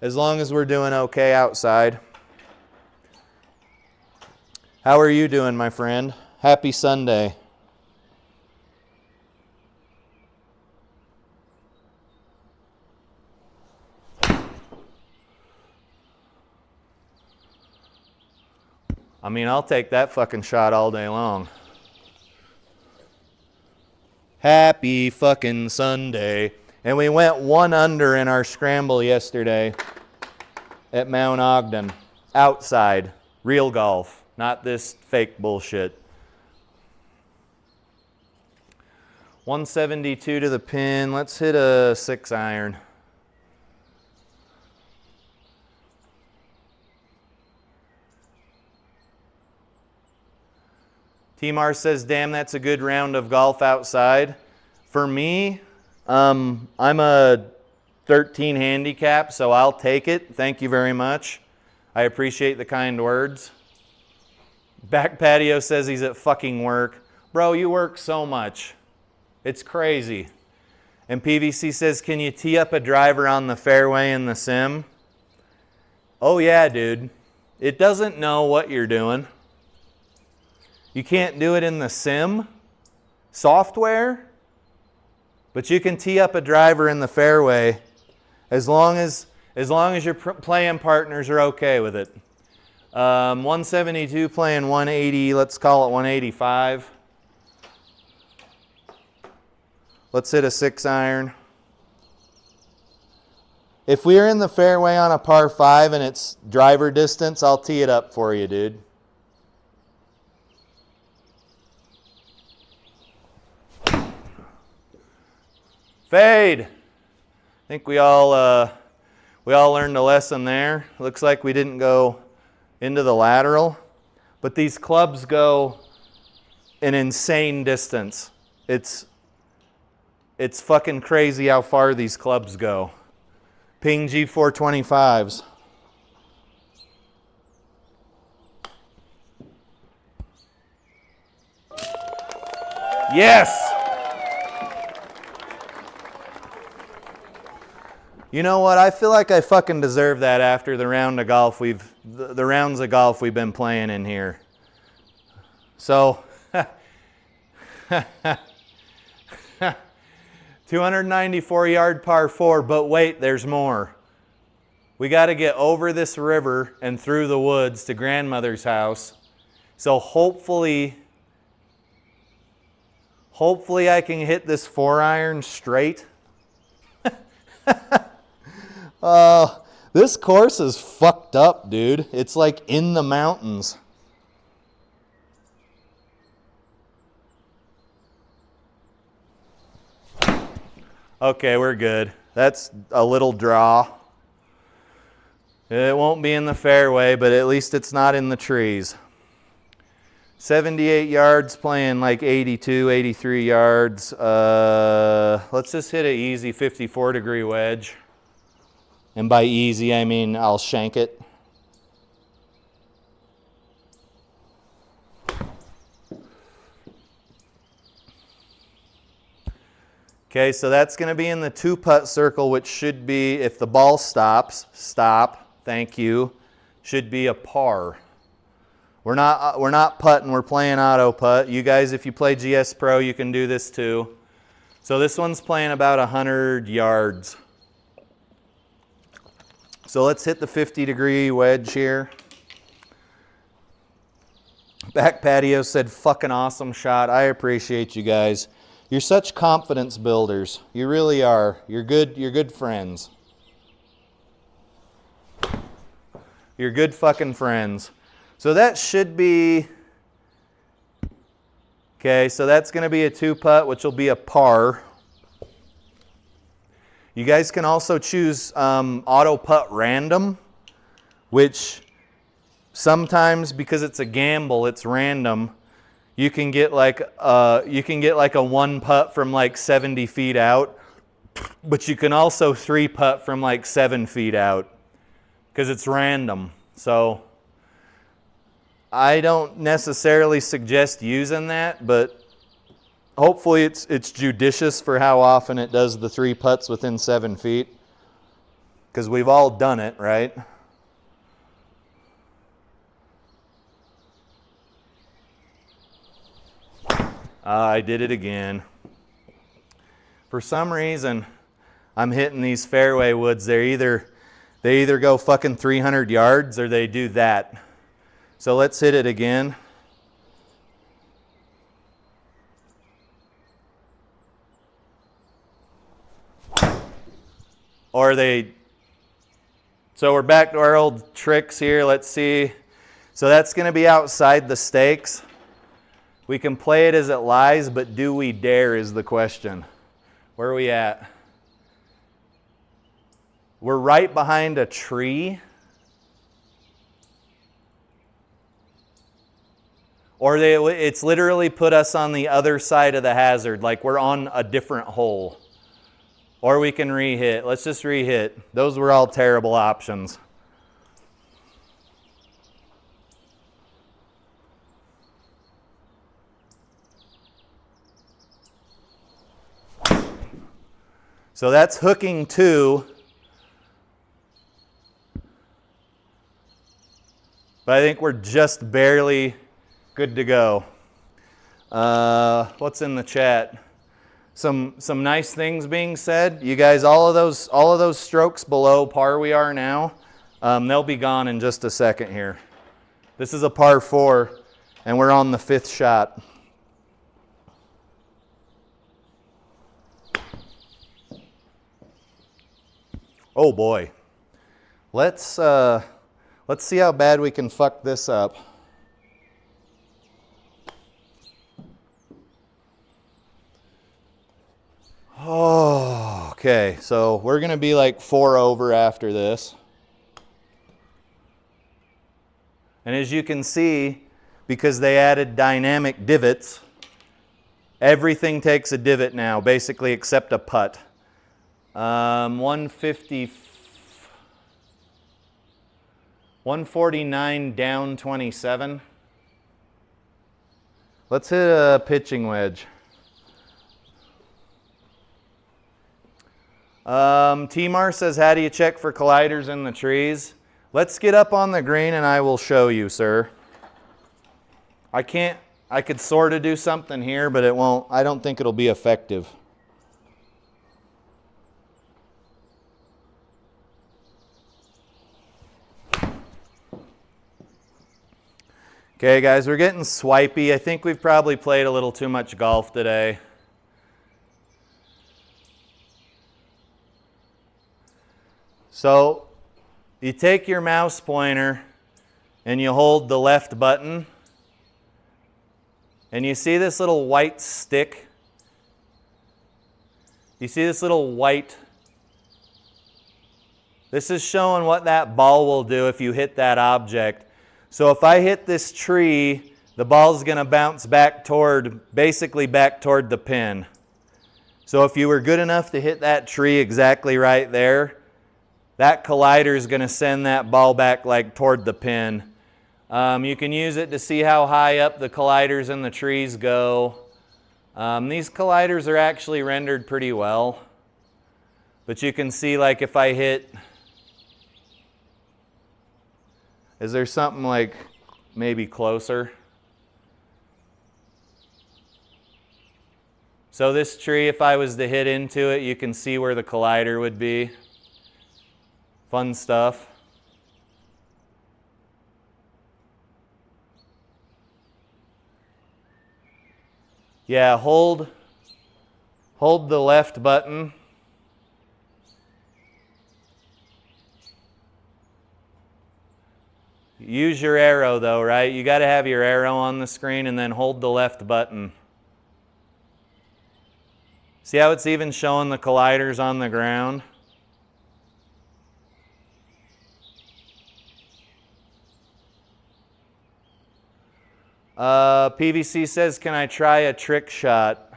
as long as we're doing okay outside. How are you doing, my friend? Happy Sunday. I mean, I'll take that fucking shot all day long. Happy fucking Sunday. And we went 1 under in our scramble yesterday at Mount Ogden. Outside. Real golf. Not this fake bullshit. 172 to the pin. Let's hit a 6-iron. T-Mar says, damn, that's a good round of golf outside. For me, I'm a 13 handicap, so I'll take it. Thank you very much. I appreciate the kind words. Back patio says he's at fucking work. Bro, you work so much. It's crazy. And PVC says, can you tee up a driver on the fairway in the sim? Oh yeah, dude. It doesn't know what you're doing. You can't do it in the sim software, but you can tee up a driver in the fairway as long as your playing partners are okay with it. 172 playing 180, let's call it 185. Let's hit a 6-iron. If we are in the fairway on a par 5 and it's driver distance, I'll tee it up for you, dude. Fade. I think we all learned a lesson there. Looks like we didn't go into the lateral, but these clubs go an insane distance. It's fucking crazy how far these clubs go. Ping G425s. Yes! You know what? I feel like I fucking deserve that after the rounds of golf we've been playing in here. So, 294-yard par 4, but wait, there's more. We got to get over this river and through the woods to grandmother's house. So hopefully Hopefully I can hit this 4-iron straight. This course is fucked up, dude. It's like in the mountains. Okay, we're good. That's a little draw. It won't be in the fairway, but at least it's not in the trees. 78 yards, playing like 82, 83 yards. Let's just hit an easy 54-degree wedge. And by easy, I mean I'll shank it. Okay, so that's going to be in the 2-putt circle, which should be, if the ball stops, stop, thank you, should be a par. We're not putting, we're playing auto putt. You guys, if you play GSPro, you can do this too. So this one's playing about 100 yards. So let's hit the 50-degree wedge here. Back Patio said, fucking awesome shot. I appreciate you guys. You're such confidence builders. You really are. You're good friends. You're good fucking friends. So that should be, okay, so that's going to be a 2-putt, which will be a par. You guys can also choose auto putt random, which sometimes, because it's a gamble, it's random. You can get like a 1-putt from like 70 feet out, but you can also 3-putt from like 7 feet out because it's random. So I don't necessarily suggest using that, but hopefully it's judicious for how often it does the 3 putts within 7 feet, because we've all done it, right? I did it again. For some reason, I'm hitting these fairway woods. They either go fucking 300 yards or they do that. So let's hit it again. So we're back to our old tricks here. Let's see. So that's going to be outside the stakes. We can play it as it lies, but do we dare is the question. Where are we at? We're right behind a tree. Or it's literally put us on the other side of the hazard, like we're on a different hole. Or we can re-hit. Let's just re-hit. Those were all terrible options. So that's hooking 2. But I think we're just barely good to go. What's in the chat? Some nice things being said. You guys, all of those strokes below par we are now, they'll be gone in just a second here. This is a par 4, and we're on the 5th shot. Oh boy. Let's see how bad we can fuck this up. Oh, okay. So we're going to be like 4 over after this. And as you can see, because they added dynamic divots, everything takes a divot now, basically except a putt. 149 down 27. Let's hit a pitching wedge. T-Mar says, how do you check for colliders in the trees? Let's get up on the green and I will show you, sir. I could sort of do something here, but it won't. I don't think it'll be effective. Okay, guys, we're getting swipey. I think we've probably played a little too much golf today. So you take your mouse pointer and you hold the left button, and you see this little white stick? You see this little white? This is showing what that ball will do if you hit that object. So if I hit this tree, the ball's going to bounce back toward, basically back toward the pin. So if you were good enough to hit that tree exactly right there, that collider is going to send that ball back like toward the pin. You can use it to see how high up the colliders and the trees go. These colliders are actually rendered pretty well. But you can see, like, if I hit, is there something like maybe closer? So this tree, if I was to hit into it, you can see where the collider would be. Fun stuff. Yeah, hold the left button. Use your arrow though, right? You got to have your arrow on the screen, and then hold the left button. See how it's even showing the colliders on the ground? PVC says, can I try a trick shot?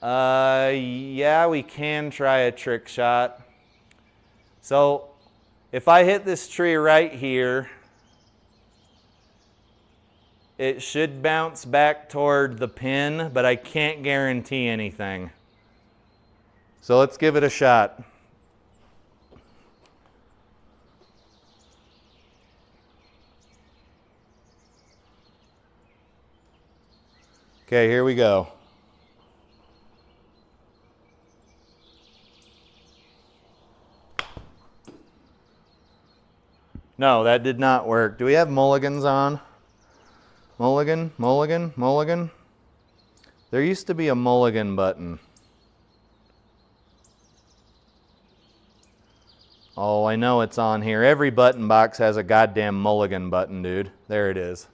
Yeah, we can try a trick shot. So if I hit this tree right here, it should bounce back toward the pin, but I can't guarantee anything. So let's give it a shot. Okay, here we go. No, that did not work. Do we have mulligans on? Mulligan, mulligan, mulligan. There used to be a mulligan button. Oh, I know it's on here. Every button box has a goddamn mulligan button, dude. There it is.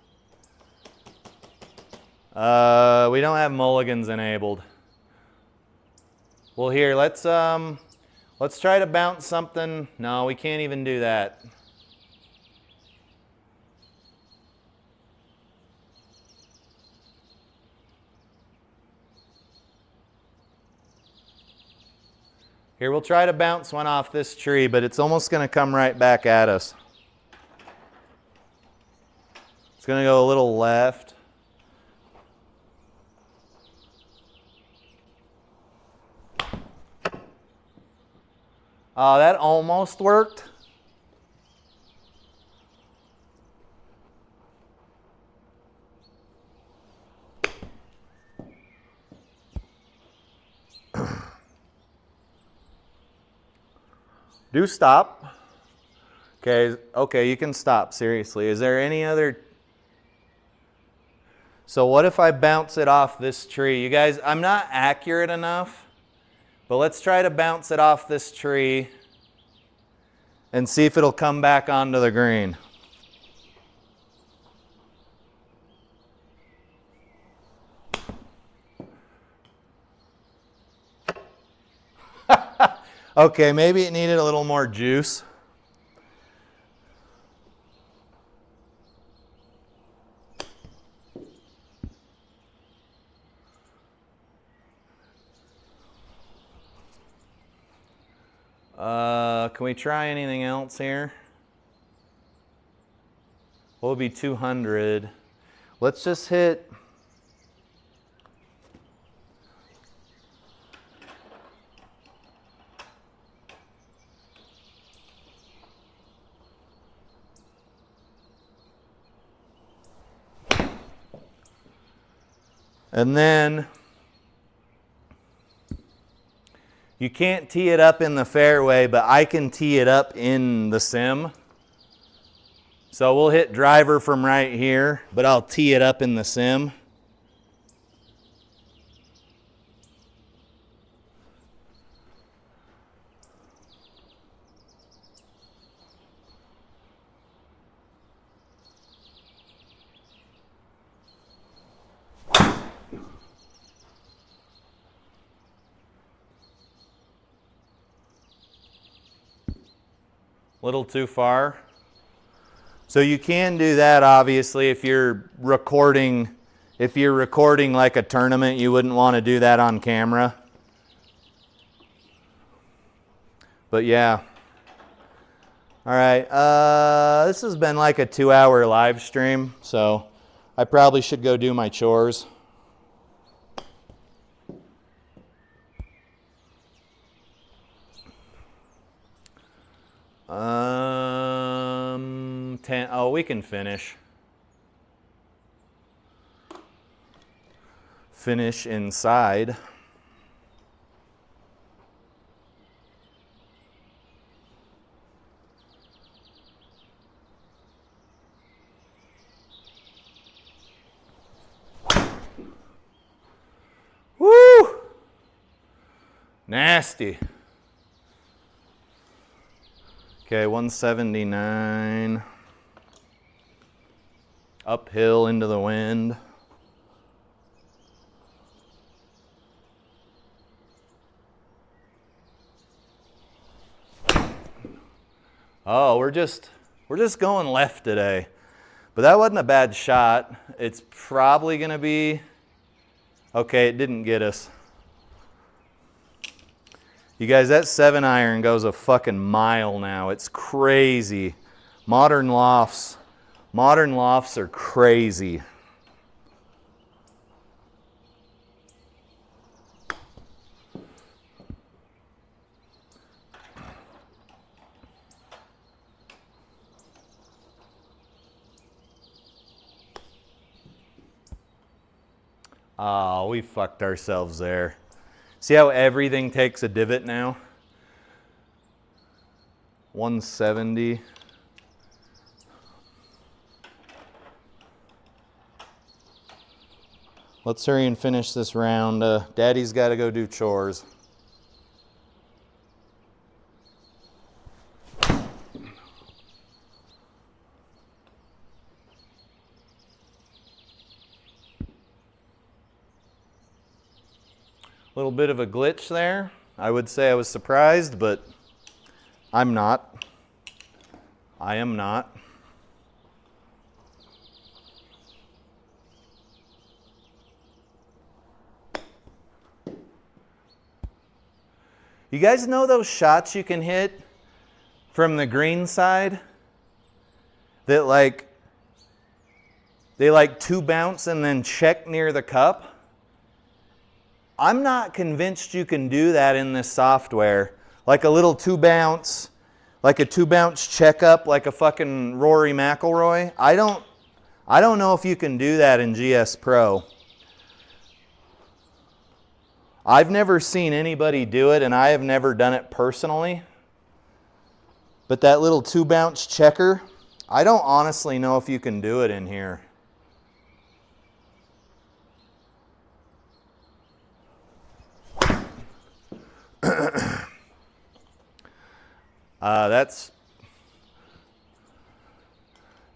We don't have mulligans enabled. Well, here, let's try to bounce something. No, we can't even do that. Here, we'll try to bounce one off this tree, but it's almost going to come right back at us. It's going to go a little left. Oh, that almost worked. Do stop. Okay, you can stop, seriously. Is there any other? So what if I bounce it off this tree? You guys, I'm not accurate enough, but let's try to bounce it off this tree and see if it'll come back onto the green. Okay, maybe it needed a little more juice. Can we try anything else here? What would be 200? Let's just hit. And then you can't tee it up in the fairway, but I can tee it up in the sim. So we'll hit driver from right here, but I'll tee it up in the sim. A little too far. So you can do that, obviously, if you're recording like a tournament, you wouldn't want to do that on camera. But yeah. All right, this has been like a 2-hour live stream, so I probably should go do my chores. Oh, we can finish. Finish inside. Woo! Nasty. Okay, 179. Uphill into the wind. Oh, we're just going left today. But that wasn't a bad shot. It's probably going to be okay, it didn't get us. You guys, that 7-iron goes a fucking mile now. It's crazy. Modern lofts are crazy. Oh, we fucked ourselves there. See how everything takes a divot now? 170. Let's hurry and finish this round. Daddy's got to go do chores. A little bit of a glitch there. I would say I was surprised, but I'm not. I am not. You guys know those shots you can hit from the green side that they two bounce and then check near the cup? I'm not convinced you can do that in this software. Like a little 2-bounce, like a 2-bounce checkup, like a fucking Rory McIlroy. I don't know if you can do that in GSPro. I've never seen anybody do it, and I have never done it personally. But that little 2-bounce checker, I don't honestly know if you can do it in here.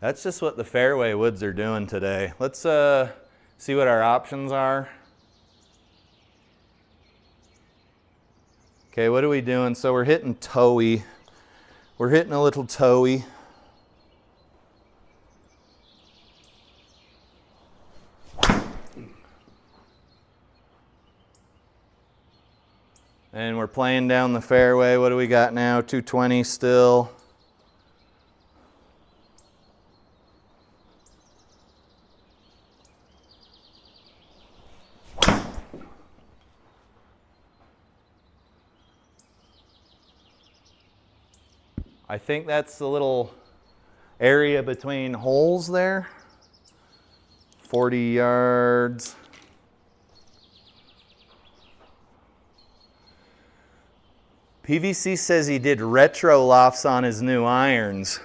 That's just what the fairway woods are doing today. Let's see what our options are. Okay, what are we doing? So we're hitting toey. We're hitting a little toey. And we're playing down the fairway. What do we got now? 220 still. I think that's the little area between holes there. 40 yards. PVC says he did retro lofts on his new irons.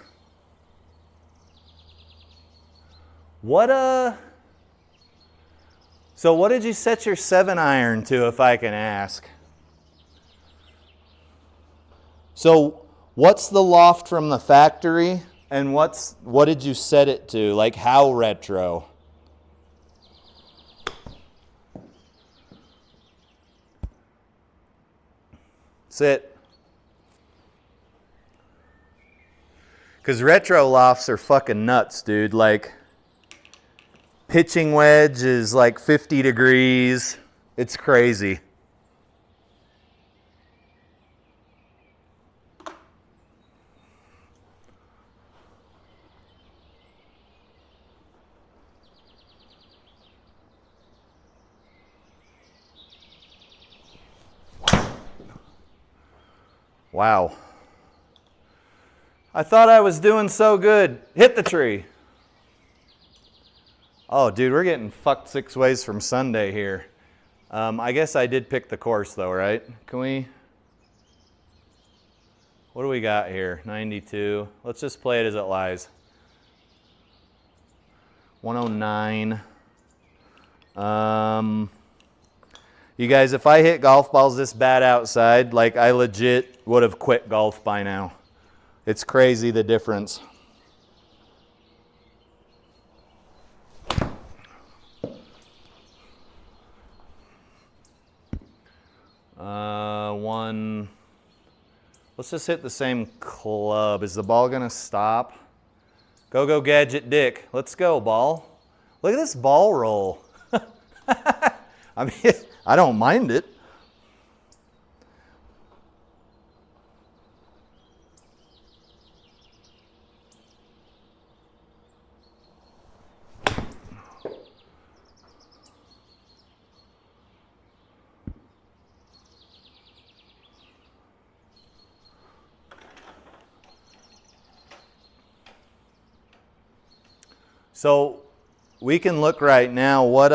So what did you set your 7-iron to, if I can ask? So what's the loft from the factory, and what did you set it to? Like how retro? Sit. Because retro lofts are fucking nuts, dude. Like, pitching wedge is like 50 degrees. It's crazy. Wow. I thought I was doing so good. Hit the tree. Oh, dude, we're getting fucked 6 ways from Sunday here. I guess I did pick the course, though, right? Can we? What do we got here? 92. Let's just play it as it lies. 109. You guys, if I hit golf balls this bad outside, like I legit would have quit golf by now. It's crazy the difference. One. Let's just hit the same club. Is the ball gonna stop? Go Gadget Dick. Let's go, ball. Look at this ball roll. I mean, I don't mind it. So we can look right now what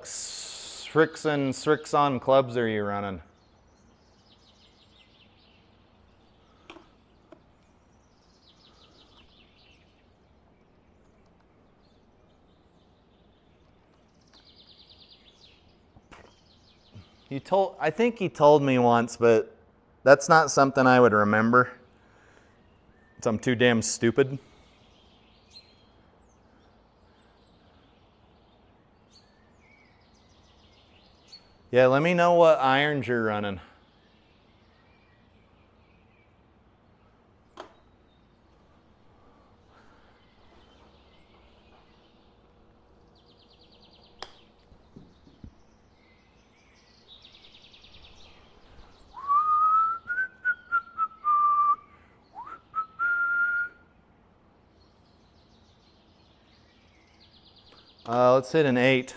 Srixon clubs are you running? I think he told me once, but that's not something I would remember. So I'm too damn stupid. Yeah, let me know what irons you're running. Let's hit an 8.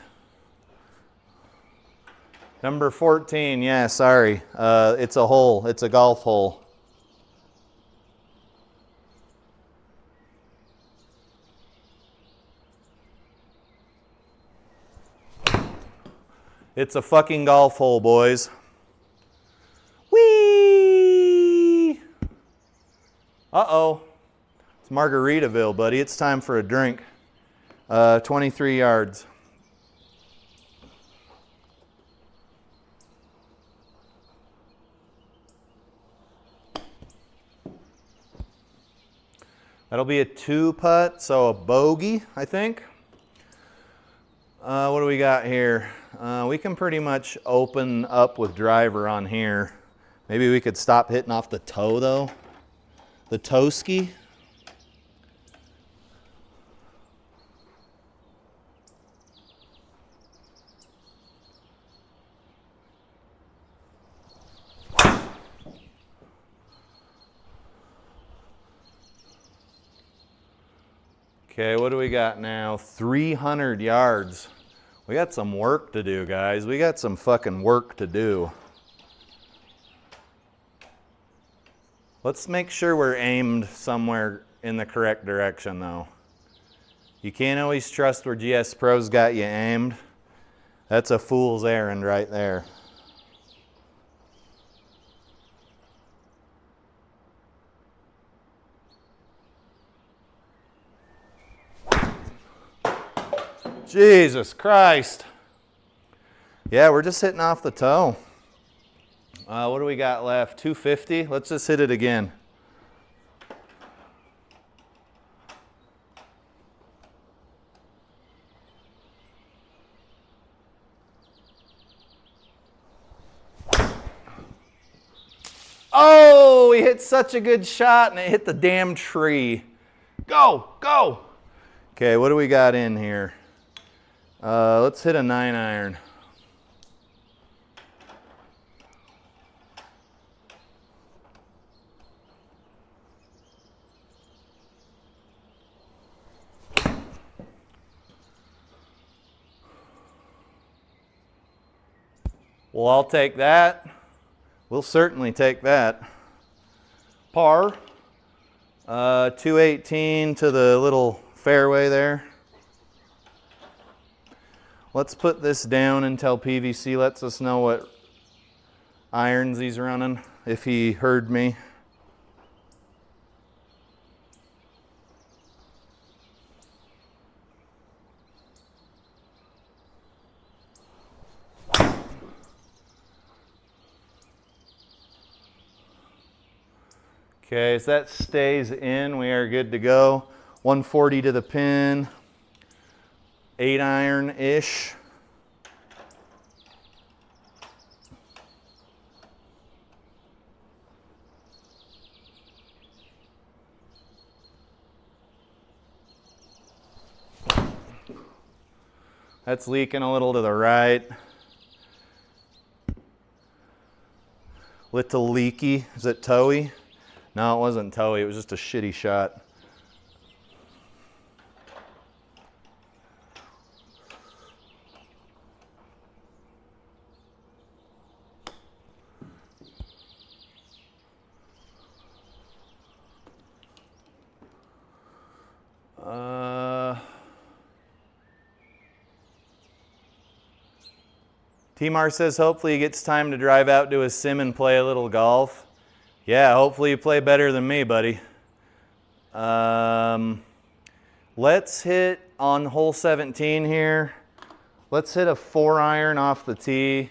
Number 14, yeah, sorry. It's a hole, it's a golf hole. It's a fucking golf hole, boys. Whee! Uh-oh. It's Margaritaville, buddy. It's time for a drink. 23 yards. That'll be a 2 putt, so a bogey, I think. What do we got here? We can pretty much open up with driver on here. Maybe we could stop hitting off the toe, though. The toe ski. Okay, what do we got now? 300 yards. We got some work to do, guys. We got some fucking work to do. Let's make sure we're aimed somewhere in the correct direction, though. You can't always trust where GSPro's got you aimed. That's a fool's errand right there. Jesus Christ. Yeah, we're just hitting off the toe. What do we got left? 250? Let's just hit it again. Oh, we hit such a good shot and it hit the damn tree. Go, go. Okay, what do we got in here? Let's hit a 9-iron. Well, I'll take that. We'll certainly take that. Par. 218 to the little fairway there. Let's put this down until PVC lets us know what irons he's running, if he heard me. Okay, as that stays in, we are good to go. 140 to the pin, 8-iron-ish. That's leaking a little to the right. Little leaky. Is it toey? No, it wasn't toey. It was just a shitty shot. T-Mar says hopefully he gets time to drive out to his sim and play a little golf. Yeah, hopefully you play better than me, buddy. Let's hit on hole 17 here. Let's hit a 4-iron off the tee,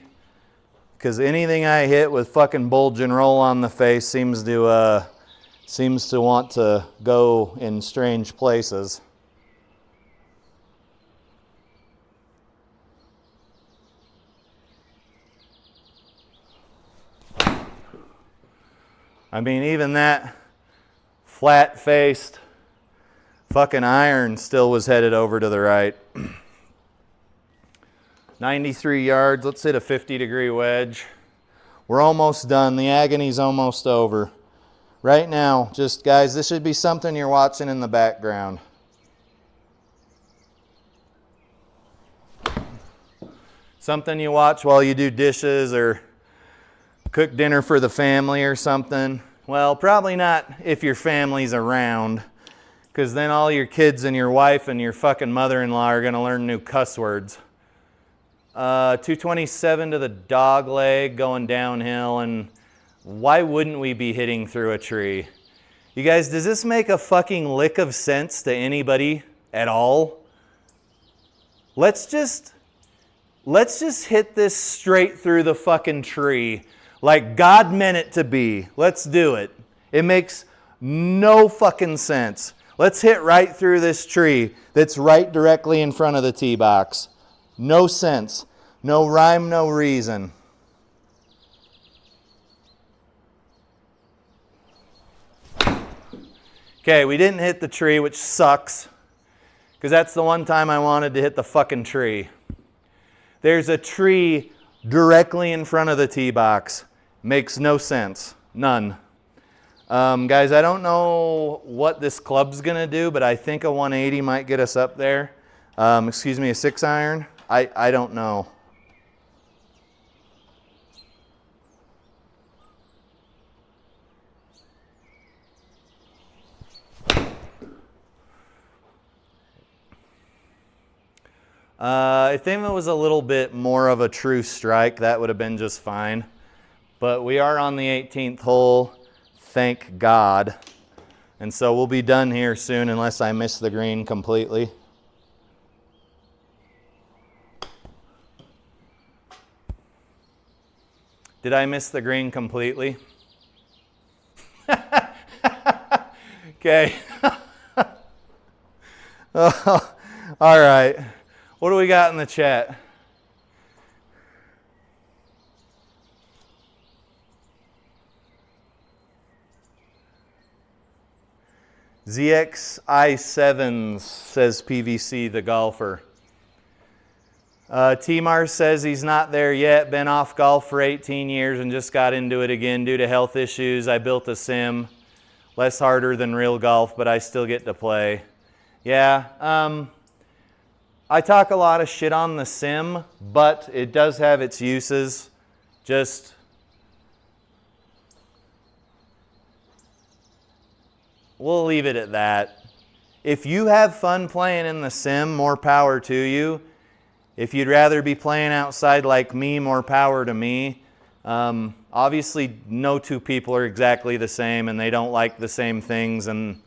because anything I hit with fucking bulge and roll on the face seems to want to go in strange places. I mean, even that flat-faced fucking iron still was headed over to the right. 93 yards. Let's hit a 50-degree wedge. We're almost done. The agony's almost over. Right now, just guys, this should be something you're watching in the background. Something you watch while you do dishes or cook dinner for the family or something. Well, probably not if your family's around, because then all your kids and your wife and your fucking mother-in-law are going to learn new cuss words. 227 to the dog leg going downhill, and why wouldn't we be hitting through a tree? You guys, does this make a fucking lick of sense to anybody at all? Let's just hit this straight through the fucking tree. Like God meant it to be. Let's do it. It makes no fucking sense. Let's hit right through this tree that's right directly in front of the tee box. No sense. No rhyme, no reason. Okay, we didn't hit the tree, which sucks, because that's the one time I wanted to hit the fucking tree. There's a tree directly in front of the tee box. Makes no sense. None. Guys, I don't know what this club's going to do, but I think a 180 might get us up there. Excuse me, a 6-iron? I don't know. I think it was a little bit more of a true strike. That would have been just fine. But we are on the 18th hole, thank God. And so we'll be done here soon unless I miss the green completely. Did I miss the green completely? Okay. All right. What do we got in the chat? ZX i7s, says PVC the golfer. T-Mar says he's not there yet. Been off golf for 18 years and just got into it again due to health issues. I built a sim. Less harder than real golf, but I still get to play. Yeah, I talk a lot of shit on the sim, but it does have its uses. Just we'll leave it at that. If you have fun playing in the sim, more power to you. If you'd rather be playing outside like me, more power to me. Obviously, no two people are exactly the same, and they don't like the same things and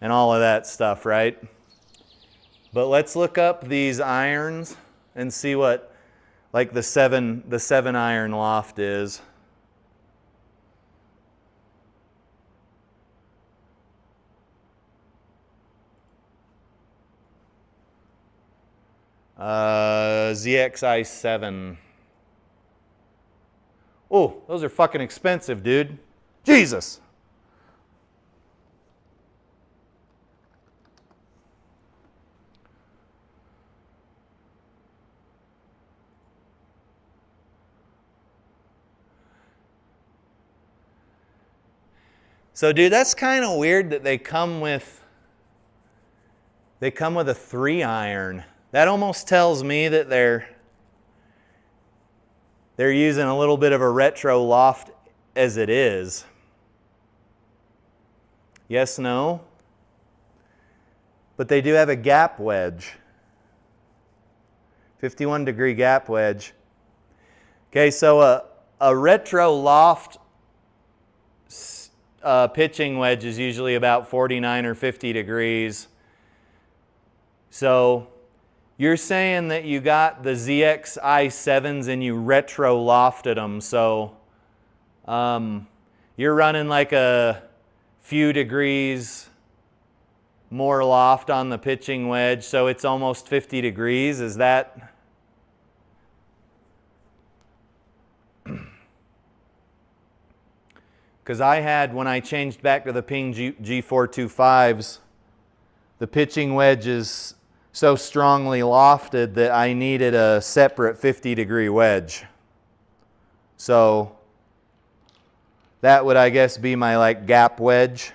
all of that stuff, right? But let's look up these irons and see what like the 7 iron loft is. ZXi7. Oh, those are fucking expensive, dude. Jesus. So, dude, that's kind of weird that they come with a 3 iron. That almost tells me that they're using a little bit of a retro loft as it is. Yes, no? But they do have a gap wedge. 51-degree gap wedge. Okay, so a retro loft pitching wedge is usually about 49 or 50 degrees. So you're saying that you got the ZX i7s and you retro lofted them. So you're running like a few degrees more loft on the pitching wedge. So it's almost 50 degrees. Is that? Because I had, when I changed back to the Ping G425s, the pitching wedge is so strongly lofted that I needed a separate 50-degree wedge. So that would, I guess, be my like gap wedge.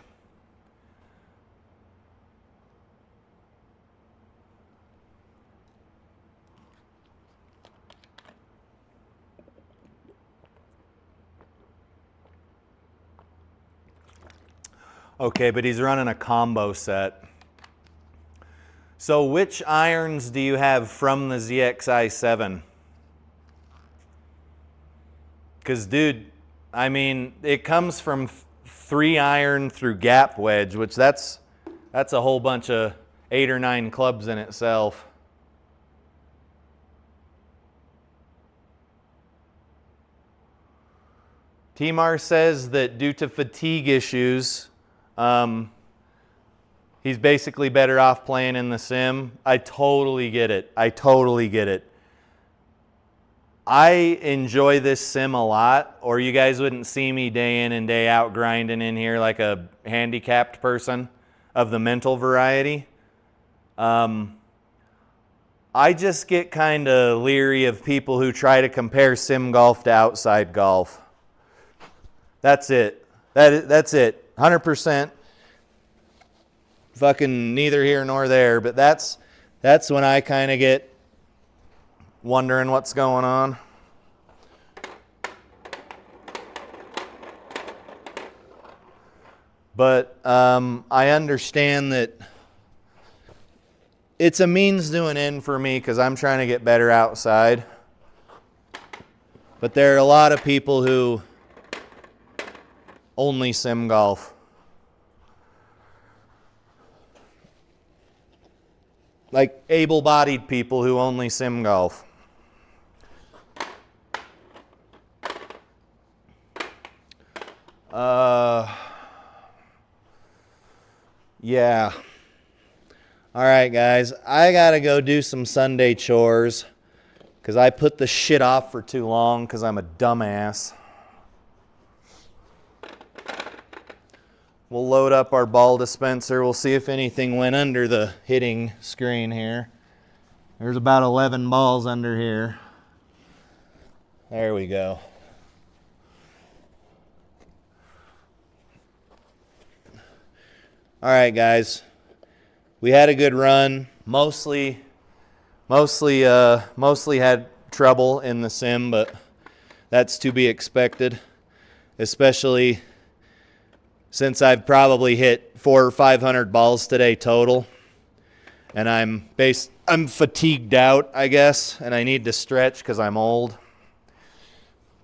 Okay, but he's running a combo set. So which irons do you have from the ZXi7? Because, dude, I mean, it comes from 3 iron through gap wedge, which that's a whole bunch of 8 or 9 clubs in itself. T-Mar says that due to fatigue issues, he's basically better off playing in the sim. I totally get it. I totally get it. I enjoy this sim a lot, or you guys wouldn't see me day in and day out grinding in here like a handicapped person of the mental variety. I just get kind of leery of people who try to compare sim golf to outside golf. That's it. That's it. 100%. Fucking neither here nor there, but that's when I kind of get wondering what's going on. But I understand that it's a means to an end for me because I'm trying to get better outside. But there are a lot of people who only sim golf. Like able-bodied people who only sim golf. Yeah. All right, guys. I got to go do some Sunday chores because I put the shit off for too long because I'm a dumbass. We'll load up our ball dispenser. We'll see if anything went under the hitting screen here. There's about 11 balls under here. There we go. All right, guys. We had a good run. Mostly had trouble in the sim, but that's to be expected, especially since I've probably hit 400 or 500 balls today total, and I'm fatigued out, I guess, and I need to stretch because I'm old.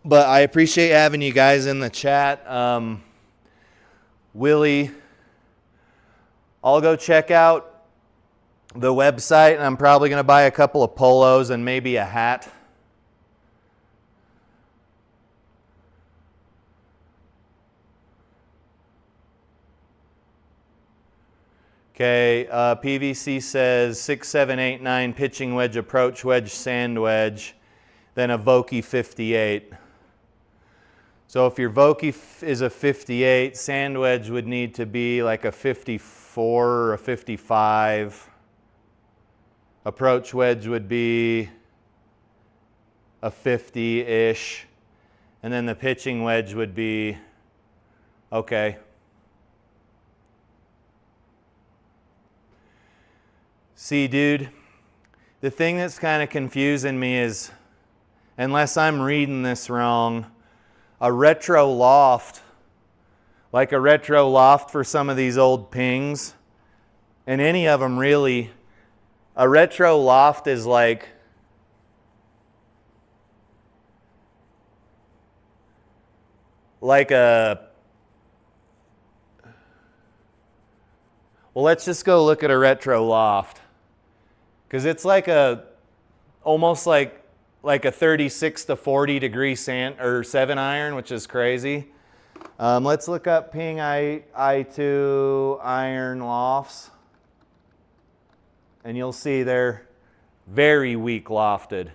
But I appreciate having you guys in the chat. Willie, I'll go check out the website, and I'm probably going to buy a couple of polos and maybe a hat. Okay, PVC says 6, 7, 8, 9 pitching wedge, approach wedge, sand wedge, then a Vokey 58. So if your Vokey is a 58, sand wedge would need to be like a 54 or a 55. Approach wedge would be a 50-ish. And then the pitching wedge would be, okay. See, dude, the thing that's kind of confusing me is, unless I'm reading this wrong, a retro loft, like a retro loft for some of these old pings, and any of them really, a retro loft is like a, well, let's just go look at a retro loft. Because it's like almost like a 36 to 40 degree sand or 7 iron, which is crazy. Let's look up Ping I2 iron lofts. And you'll see they're very weak lofted.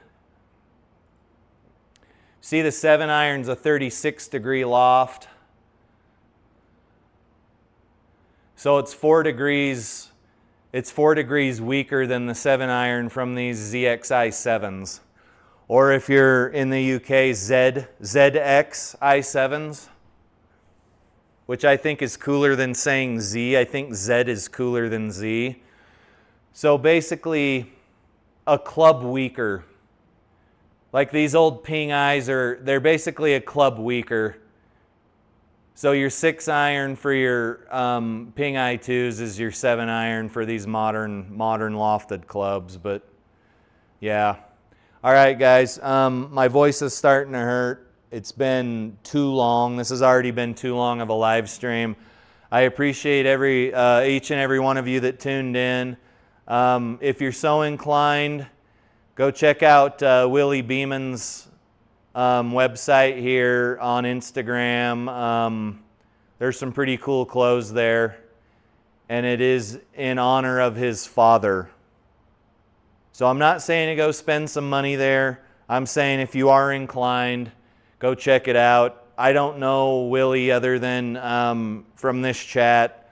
See, the 7 iron's a 36 degree loft. So it's 4 degrees. It's 4 degrees weaker than the 7 iron from these ZXi 7s. Or if you're in the UK, ZX i7s, which I think is cooler than saying Z. I think Z is cooler than Z. So basically, a club weaker. Like these old Ping Is they're basically a club weaker. So your 6 iron for your Ping I2s is your 7 iron for these modern lofted clubs. But yeah. All right, guys. My voice is starting to hurt. It's been too long. This has already been too long of a live stream. I appreciate each and every one of you that tuned in. If you're so inclined, go check out Willie Beeman's website here on Instagram. There's some pretty cool clothes there, and it is in honor of his father. So I'm not saying to go spend some money there. I'm saying if you are inclined, go check it out. I don't know Willie other than from this chat.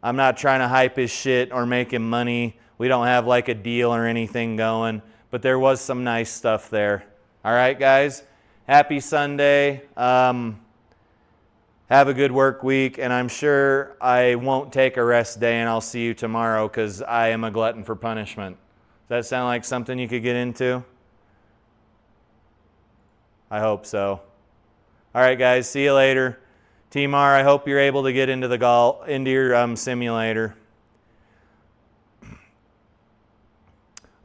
I'm not trying to hype his shit or make him money. We don't have like a deal or anything going, but there was some nice stuff there. All right, guys. Happy Sunday. Have a good work week, and I'm sure I won't take a rest day, and I'll see you tomorrow because I am a glutton for punishment. Does that sound like something you could get into? I hope so. All right, guys. See you later. T-Mar, I hope you're able to get into your simulator.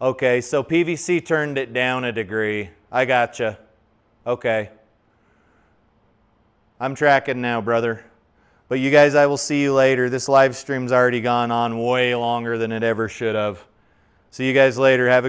Okay, so PVC turned it down a degree. I gotcha. Okay. I'm tracking now, brother. But you guys, I will see you later. This live stream's already gone on way longer than it ever should have. See you guys later. Have a